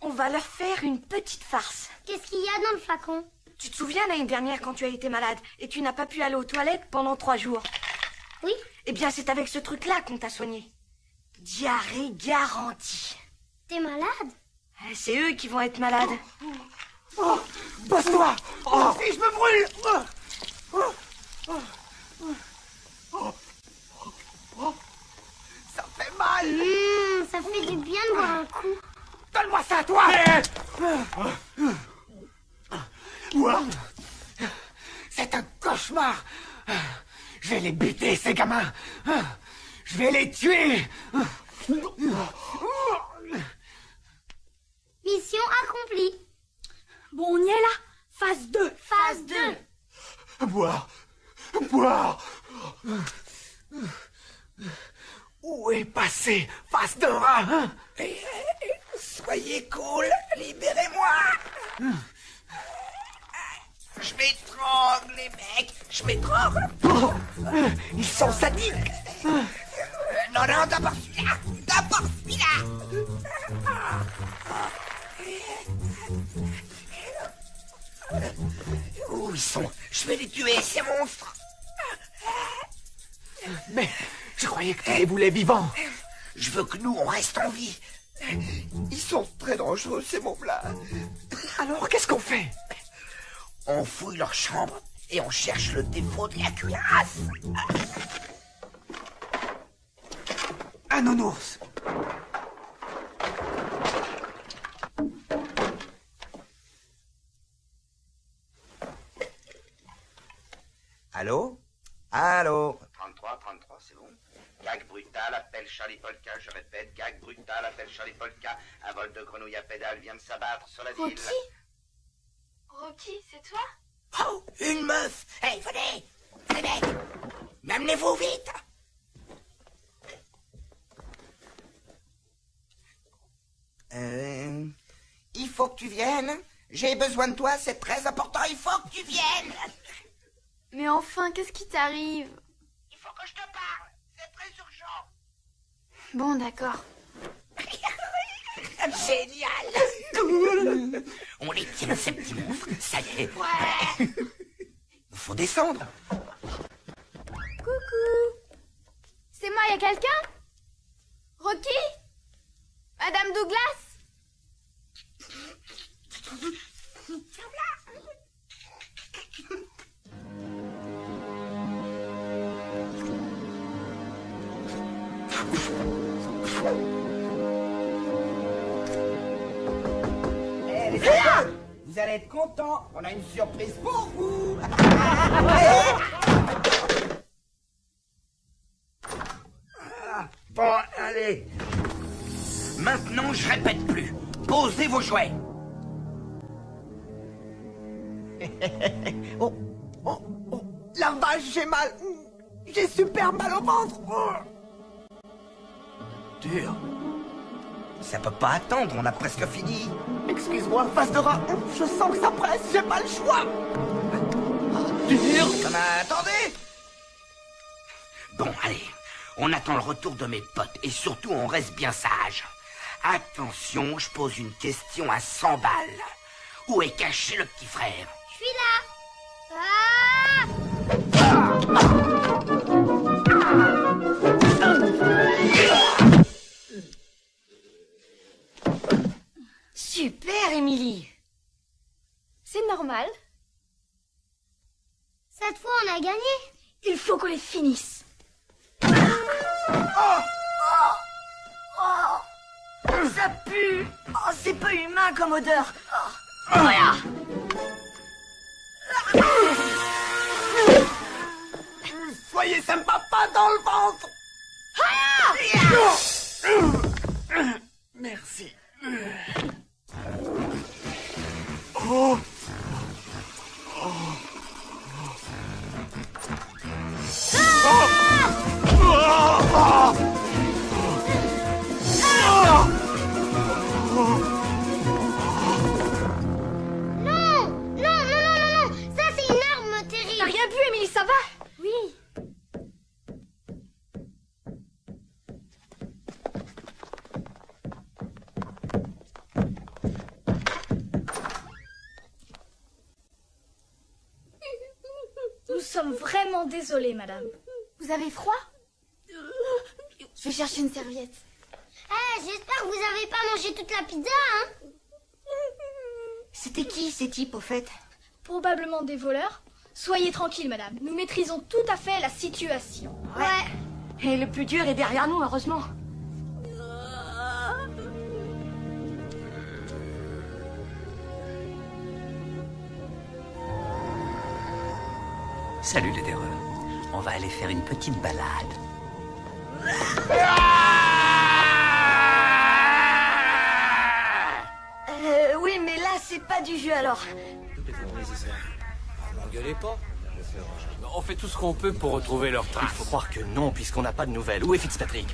on va leur faire une petite farce. Qu'est-ce qu'il y a dans le flacon? Tu te souviens l'année dernière quand tu as été malade et tu n'as pas pu aller aux toilettes pendant 3 jours? Oui. Eh bien, c'est avec ce truc-là qu'on t'a soigné. Diarrhée garantie. T'es malade? C'est eux qui vont être malades. Oh, passe-toi. Oh, si je me brûle. Ça fait mal. Ça fait du bien de boire un coup. Donne-moi ça, toi. Ouah. C'est un cauchemar. Je vais les buter, ces gamins. Je vais les tuer. Mission accomplie. Bon, on y est là. Phase 2. Phase 2. Boire. Boire. Où est passé Fastera? Soyez cool, libérez-moi. Je m'étrangle, les mecs, je m'étrangle. Ils sont sadiques. Non, d'abord celui-là. D'abord celui-là. Où ils sont? Je vais les tuer, ces monstres. Mais je croyais que tu les voulais vivants. Je veux que nous, on reste en vie. Ils sont très dangereux, ces mômes-là. Alors, qu'est-ce qu'on fait? On fouille leur chambre et on cherche le défaut de la cuirasse. Un nounours. Allô? Allô? 33, c'est bon. Gag brutal, appelle Charlie Polka, je répète, gag brutal, appelle Charlie Polka. Un vol de grenouille à pédale vient de s'abattre sur la ville. Rocky, c'est toi? Oh, une meuf. Hey, venez. Les mecs, m'amenez-vous vite. Il faut que tu viennes. J'ai besoin de toi, c'est très important, il faut que tu viennes. Mais enfin, qu'est-ce qui t'arrive? Il faut que je te parle, c'est très urgent. Bon, d'accord. Génial. On les tient, ces petits monstres, ça y est. Ouais. Faut descendre. Coucou. C'est moi, y a quelqu'un? Rocky? Madame Douglas? Les gars, vous allez être contents. On a une surprise pour vous. Bon, allez. Maintenant, je répète plus. Posez vos jouets. Oh, oh, oh. La vache, j'ai mal. J'ai super mal au ventre. Oh. Dur. Ça peut pas attendre, on a presque fini. Excuse-moi, face de rat. Je sens que ça presse, j'ai pas le choix. Dur. Attendez. Bon, allez. On attend le retour de mes potes et surtout on reste bien sage. Attention, je pose une question à 100 balles. Où est caché le petit frère? Je suis là. Super, Émilie. C'est normal. Cette fois, on a gagné. Il faut qu'on les finisse. Ça pue. Oh, c'est pas humain comme odeur. Oh. Voilà. Soyez sympa, pas dans le ventre. Merci. Oh. Ça, c'est une arme terrible. T'as rien bu, Émilie, ça va? Oui. Nous sommes vraiment désolés, madame. Vous avez froid? Je vais chercher une serviette. J'espère que vous avez pas mangé toute la pizza, hein? C'était qui ces types, au fait? Probablement des voleurs. Soyez tranquille, madame. Nous maîtrisons tout à fait la situation. Ouais. Et le plus dur est derrière nous, heureusement. Salut les terreurs. On va aller faire une petite balade. Oui, mais là, c'est pas du jeu, alors. N'engueulez pas. On fait tout ce qu'on peut pour retrouver leur trace. Il faut croire que non, puisqu'on n'a pas de nouvelles. Où est Fitzpatrick?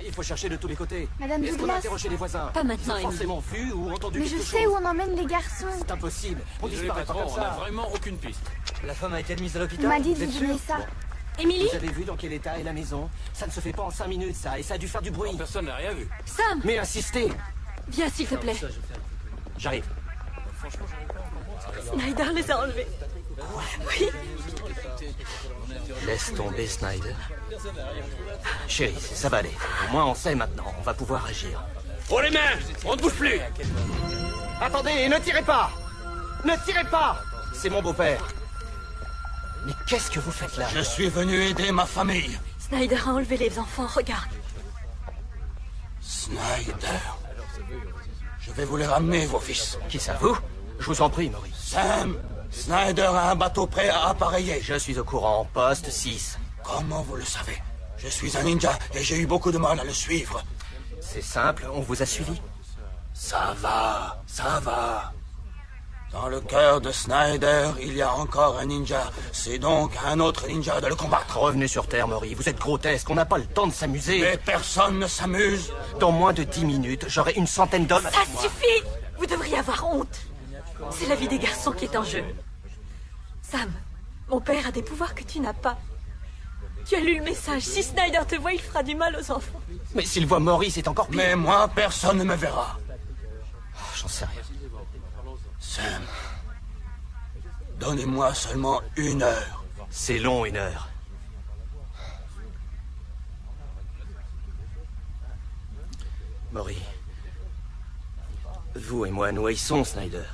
Il faut chercher de tous les côtés. Madame Est-ce qu'on a Douglas. interrogé les voisins? Pas maintenant, Ils ont forcément vu ou entendu Mais quelque je chose. sais où on emmène les garçons. C'est impossible. On disparaît pas comme on ça. n'a vraiment aucune piste. La femme a été admise à l'hôpital. On m'a dit de Vous êtes vous donner sûr? ça. Émilie? Vous avez vu dans quel état est la maison? Ça ne se fait pas en 5 minutes, ça. Et ça a dû faire du bruit. Personne n'a rien vu. Sam, Mais insistez. viens s'il te plaît. J'arrive. Snyder les a enlevés. Oui. Laisse tomber, Snyder. Chérie, ça va aller. Au moins, on sait maintenant. On va pouvoir agir. Oh les mains! On ne bouge plus! Attendez, ne tirez pas! Ne tirez pas! C'est mon beau-père. Mais qu'est-ce que vous faites là? Je suis venu aider ma famille. Snyder a enlevé les enfants, regarde. Snyder. Je vais vous les ramener, vos fils. Qui ça, vous? Je vous en prie, Maurice. Sam, Snyder a un bateau prêt à appareiller. Je suis au courant, poste 6. Comment vous le savez? Je suis un ninja et j'ai eu beaucoup de mal à le suivre. C'est simple, on vous a suivi. Ça va, ça va. Dans le cœur de Snyder, il y a encore un ninja. C'est donc à un autre ninja de le combattre. Revenez sur Terre, Maurice. Vous êtes grotesque, on n'a pas le temps de s'amuser. Mais personne ne s'amuse. Dans moins de 10 minutes, j'aurai une centaine d'hommes. Ça suffit! Vous devriez avoir honte. C'est la vie des garçons qui est en jeu. Sam, mon père a des pouvoirs que tu n'as pas. Tu as lu le message. Si Snyder te voit, il fera du mal aux enfants. Mais s'il voit Maurice, c'est encore pire. Mais moi, personne ne me verra. J'en sais rien. Sam, donnez-moi seulement 1 heure. C'est long, 1 heure. Maurice, vous et moi, nous haïssons Snyder.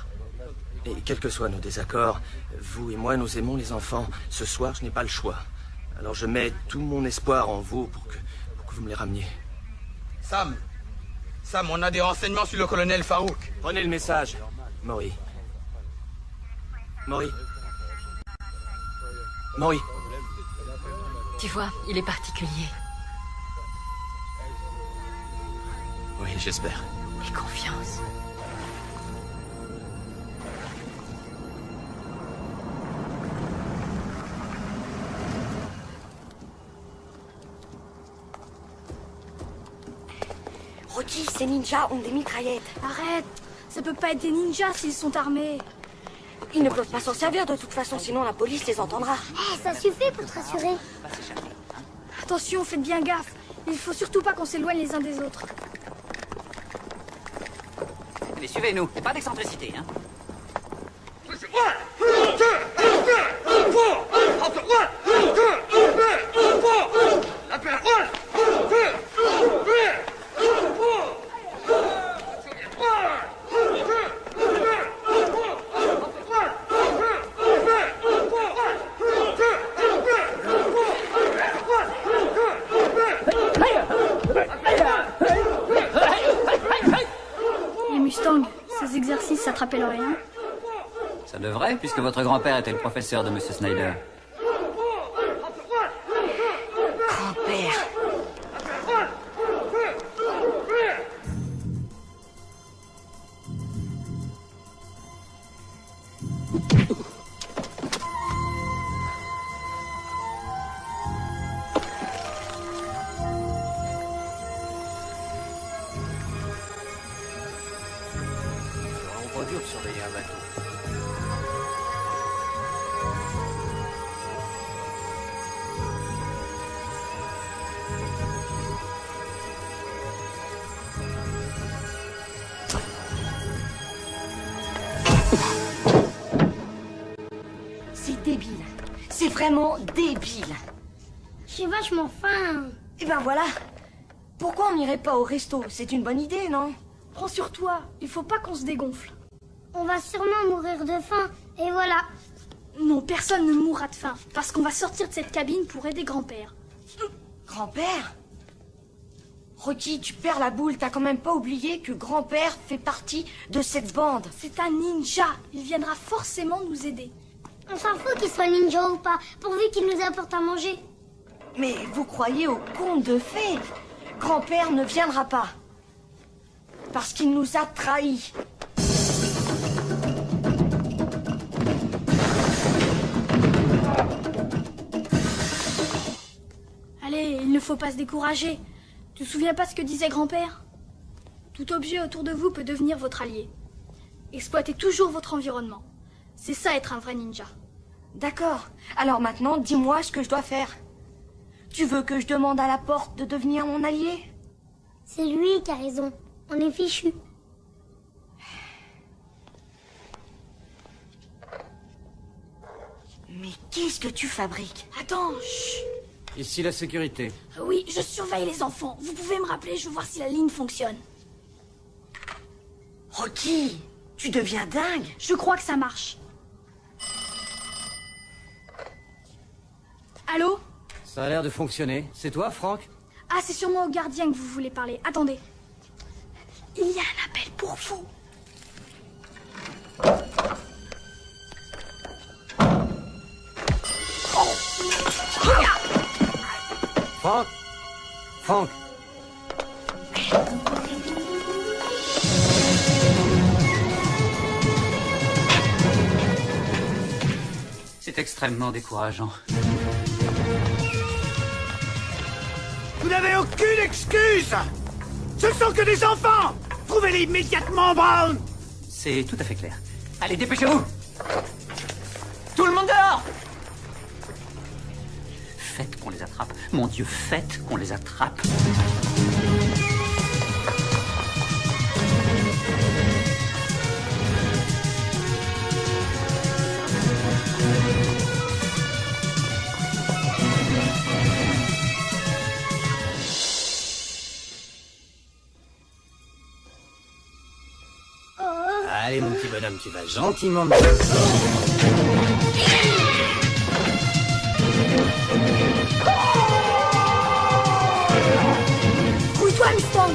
Et quels que soient nos désaccords, vous et moi, nous aimons les enfants. Ce soir, je n'ai pas le choix. Alors je mets tout mon espoir en vous pour que vous me les rameniez. Sam, on a des renseignements sur le colonel Farouk. Prenez le message, Maurice. Maurice. Maurice. Tu vois, il est particulier. Oui, j'espère. Et confiance. Rocky, ces ninjas ont des mitraillettes. Arrête! Ça peut pas être des ninjas s'ils sont armés. Ils ne peuvent pas s'en servir de toute façon, sinon la police les entendra. Ça suffit pour te rassurer. Attention, faites bien gaffe. Il faut surtout pas qu'on s'éloigne les uns des autres. Allez, suivez-nous. Pas d'excentricité, hein. Ces exercices, ça te rappelle rien? Ça devrait, puisque votre grand-père était le professeur de Monsieur Snyder. Grand-père. On va dur de surveiller un bateau. C'est débile. C'est vraiment débile. J'ai vachement faim. Et ben voilà. Pourquoi on n'irait pas au resto? C'est une bonne idée, non? Prends sur toi, il faut pas qu'on se dégonfle. On va sûrement mourir de faim. Et voilà. Non, personne ne mourra de faim, parce qu'on va sortir de cette cabine pour aider grand-père. Grand-père? Rocky, tu perds la boule, t'as quand même pas oublié que grand-père fait partie de cette bande. C'est un ninja, il viendra forcément nous aider. On s'en fout qu'il soit ninja ou pas, pourvu qu'il nous apporte à manger. Mais vous croyez au conte de fées? Grand-père ne viendra pas. Parce qu'il nous a trahis. Allez, il ne faut pas se décourager. Tu te souviens pas ce que disait grand-père? Tout objet autour de vous peut devenir votre allié. Exploitez toujours votre environnement. C'est ça être un vrai ninja. D'accord. Alors maintenant, dis-moi ce que je dois faire. Tu veux que je demande à la porte de devenir mon allié? C'est lui qui a raison. On est fichu. Mais qu'est-ce que tu fabriques? Attends, chut. Ici la sécurité. Oui, je surveille les enfants. Vous pouvez me rappeler, je veux voir si la ligne fonctionne. Rocky, tu deviens dingue. Je crois que ça marche. Allô? Ça a l'air de fonctionner. C'est toi, Franck? Ah, c'est sûrement au gardien que vous voulez parler. Attendez. Il y a un appel pour vous. Franck? Franck? C'est extrêmement décourageant. Vous n'avez aucune excuse! Ce ne sont que des enfants! Trouvez-les immédiatement, Brown! C'est tout à fait clair. Allez, dépêchez-vous! Tout le monde dehors! Faites qu'on les attrape. Mon Dieu, faites qu'on les attrape. Allez, mon petit bonhomme, tu vas gentiment me... Couille-toi, Mustang!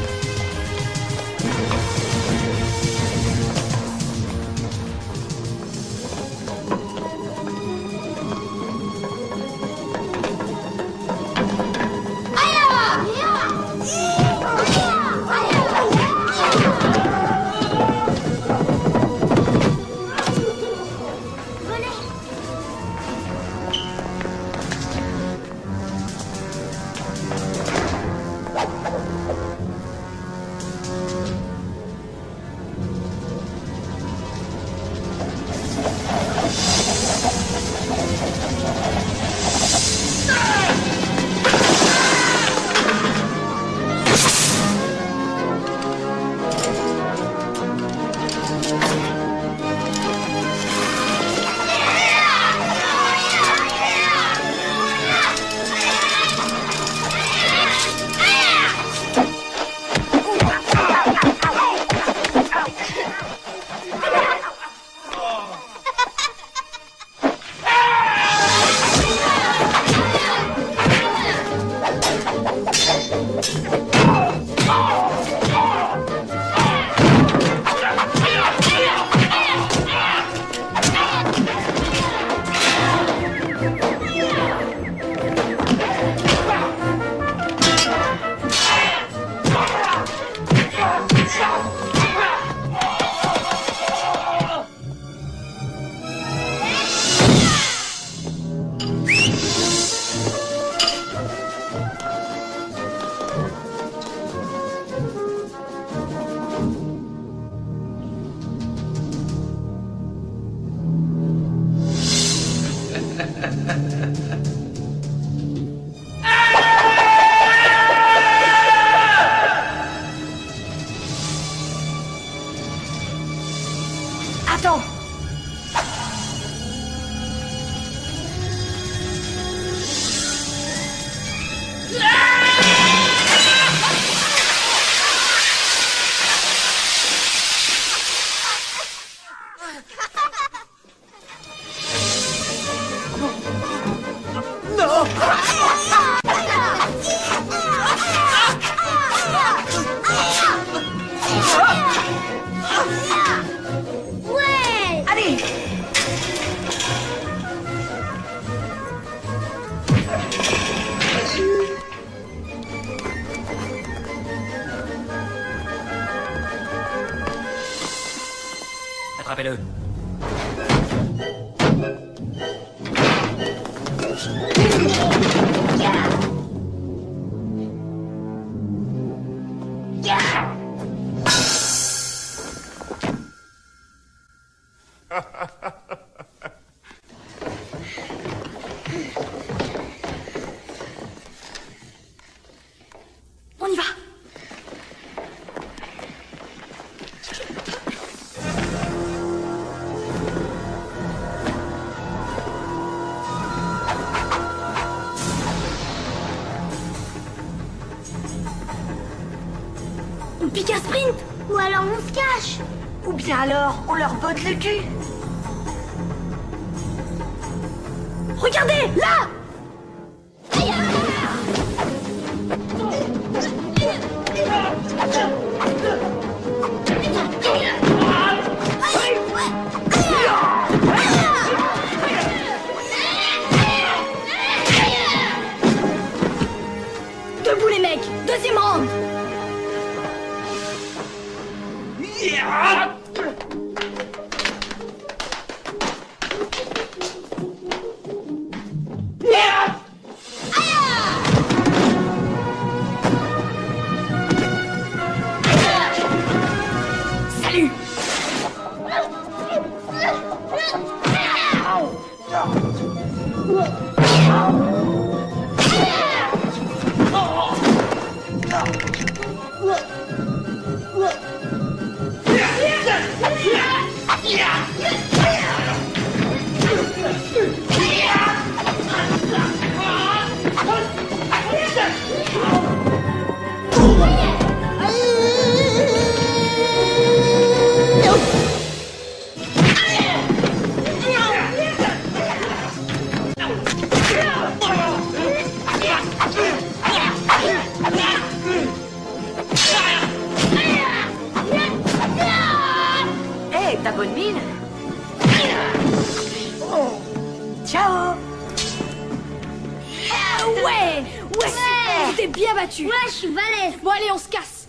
Attends. Ouais! Allez! Attrapez-le. On y va. On pique un sprint. Ou alors on se cache. Ou bien alors, on leur botte le cul. Regardez, là. Debout les mecs, deuxième round. Salut. Hé, ta bonne mine. Ciao. Ah ouais, super. Tu t'es bien battu. Ouais, je suis balèze. Bon allez, on se casse.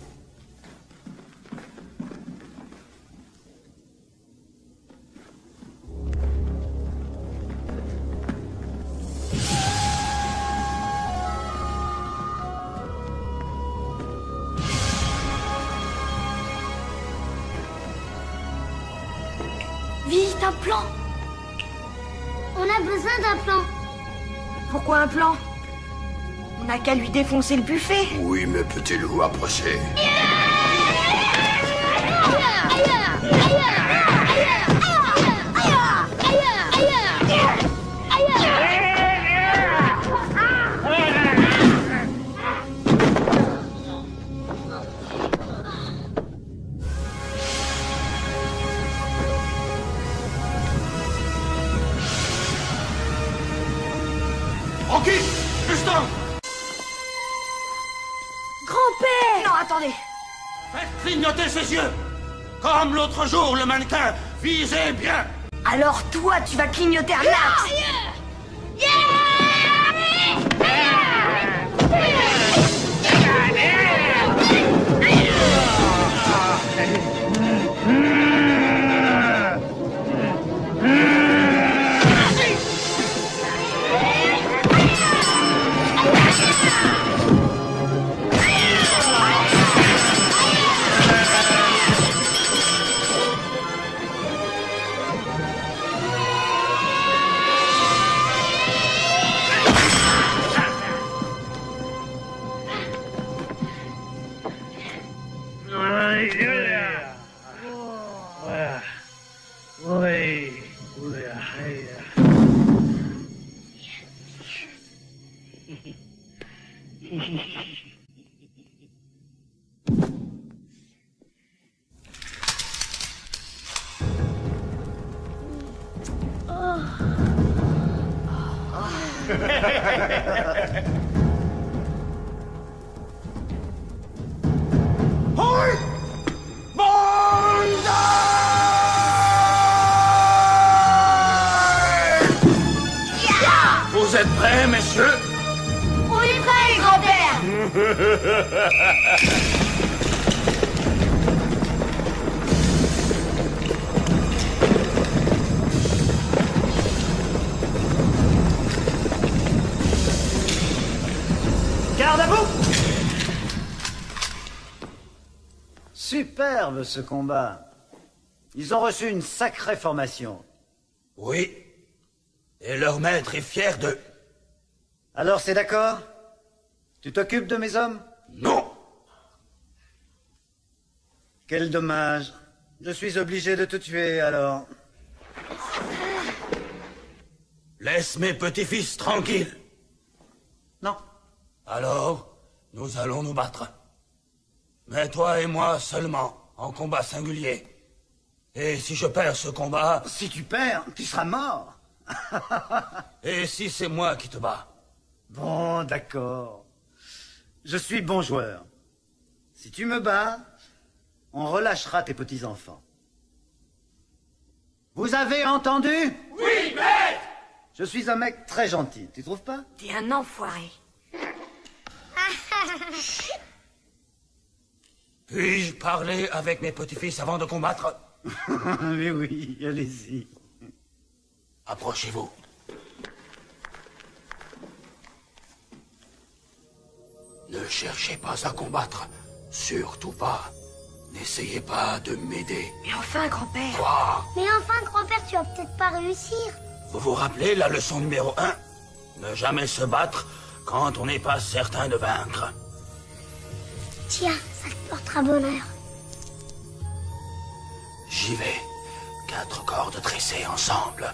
Vite, un plan. On a besoin d'un plan. Pourquoi un plan? On n'a qu'à lui défoncer le buffet. Oui, mais petit loup, approchez. Rocky! Justin! Grand-père! Non, attendez. Faites clignoter ses yeux! Comme l'autre jour, le mannequin! Visez bien! Alors toi, tu vas clignoter un axe. Vous êtes prêts, messieurs? On est prêts, grand-père. Garde à vous! Superbe ce combat. Ils ont reçu une sacrée formation. Oui. Et leur maître est fier d'eux. Alors c'est d'accord? Tu t'occupes de mes hommes? Non. Quel dommage. Je suis obligé de te tuer alors. Laisse mes petits-fils tranquilles. Non. Alors, nous allons nous battre. Mais toi et moi seulement, en combat singulier. Et si je perds ce combat... Si tu perds, tu seras mort. Et si c'est moi qui te bats? Bon, d'accord. Je suis bon joueur. Si tu me bats, on relâchera tes petits-enfants. Vous avez entendu? Oui, maître! Je suis un mec très gentil, tu trouves pas? T'es un enfoiré. Puis-je parler avec mes petits-fils avant de combattre? Oui, oui, allez-y. Approchez-vous. Ne cherchez pas à combattre. Surtout pas. N'essayez pas de m'aider. Mais enfin, grand-père. Quoi? Mais enfin, grand-père, tu vas peut-être pas réussir. Vous vous rappelez la leçon numéro 1? Ne jamais se battre quand on n'est pas certain de vaincre. Tiens, ça te portera bonheur. J'y vais. 4 cordes tressées ensemble.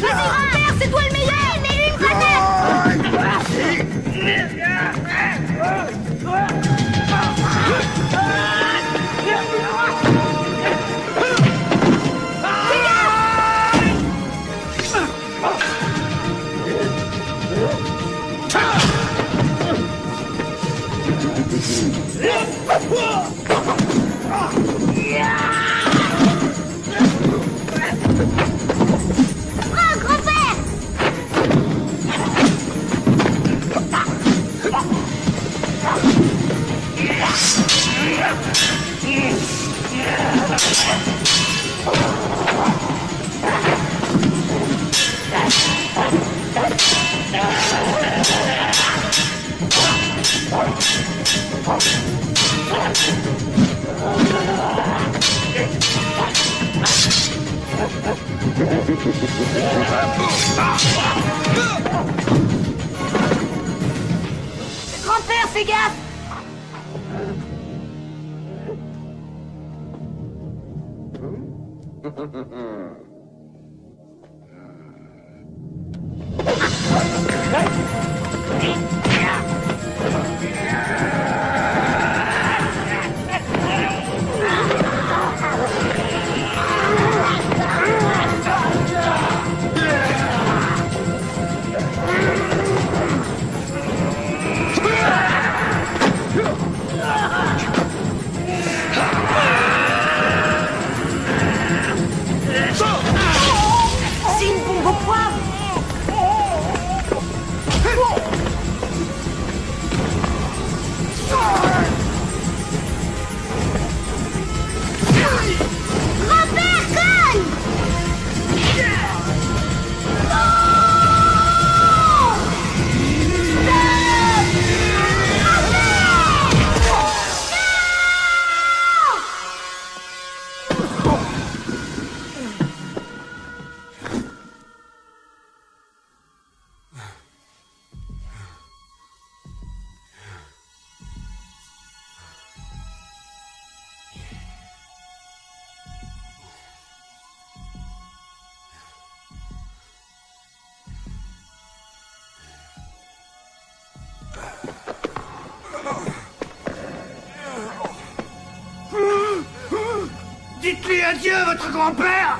Vas-y, grand-père, c'est toi le meilleur! Mets-lui une patate! Prends, grand-père! Grand-père, fais gaffe! C'est une bombe au poivre. Grand-père, conne! Dites-lui adieu, votre grand-père.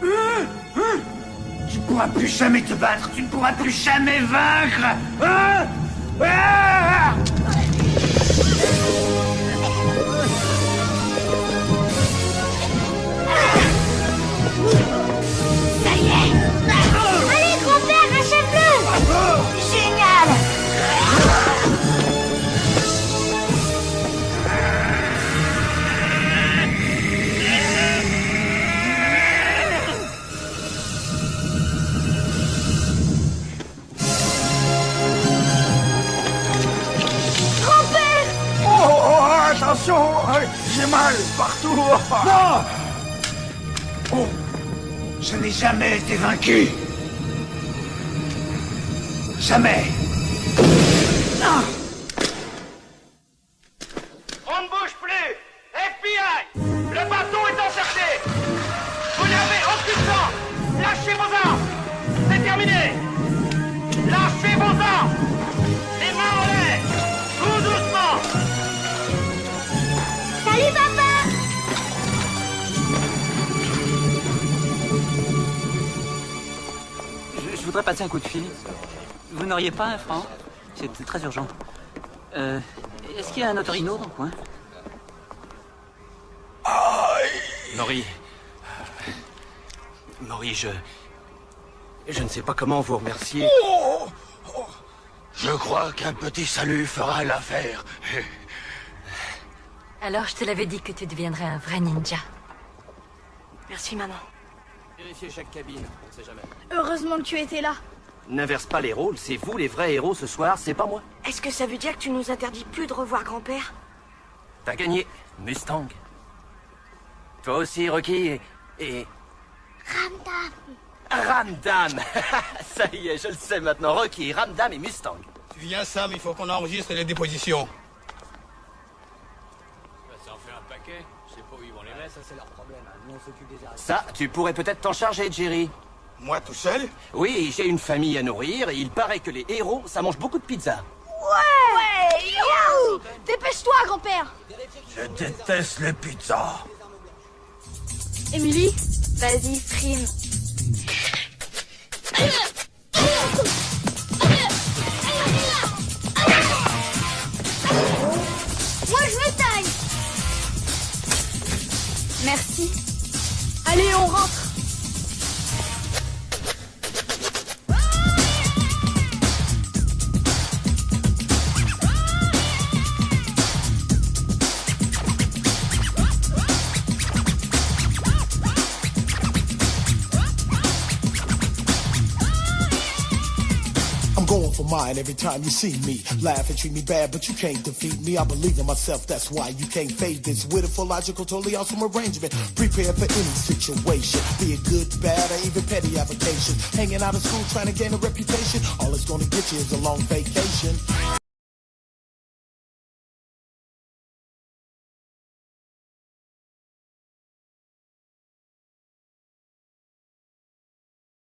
Tu ne pourras plus jamais te battre, tu ne pourras plus jamais vaincre. Hein? Ah! Ça y est. Allez, grand-père, achève-le. Génial. Attention, j'ai mal partout. Non. Oh, je n'ai jamais été vaincu. Jamais. Non. On ne bouge plus. FBI, le bateau est encerclé. Vous n'avez aucune chance. Lâchez vos armes. C'est terminé. Lâchez vos armes. Les mains en l'air. Tout doucement. Salut, papa. Je voudrais passer un coup de fil. Vous n'auriez pas un franc? C'est très urgent. Est-ce qu'il y a un otorino dans le coin? Maury, je ne sais pas comment vous remercier. Je crois qu'un petit salut fera l'affaire. Alors je te l'avais dit que tu deviendrais un vrai ninja. Merci, maman. Vérifiez chaque cabine, on ne sait jamais. Heureusement que tu étais là. N'inverse pas les rôles, c'est vous les vrais héros ce soir, c'est pas moi. Est-ce que ça veut dire que tu nous interdis plus de revoir grand-père? T'as gagné, Mustang. Toi aussi, Rocky, et... Ramdam. Ça y est, je le sais maintenant. Rocky, Ramdam et Mustang. Tu viens, Sam, il faut qu'on enregistre les dépositions. Ça en fait un paquet. Je sais pas où ils vont les mettre. Ça, c'est leur problème. Nous, on s'occupe des arrêts. Ça, tu pourrais peut-être t'en charger, Jerry. Moi tout seul? Oui, j'ai une famille à nourrir et il paraît que les héros, ça mange beaucoup de pizza. Ouais. Youhou. Dépêche-toi, grand-père. Je déteste les pizzas. Émilie, Vas-y, frime. Moi, je me taille. merci. Allez, on rentre. Going for mine every time you see me. Laugh and treat me bad, but you can't defeat me. I believe in myself, that's why you can't fade this. With a full logical, totally awesome arrangement. Prepared for any situation. Be it good, bad, or even petty avocation. Hanging out of school trying to gain a reputation. All it's gonna get you is a long vacation.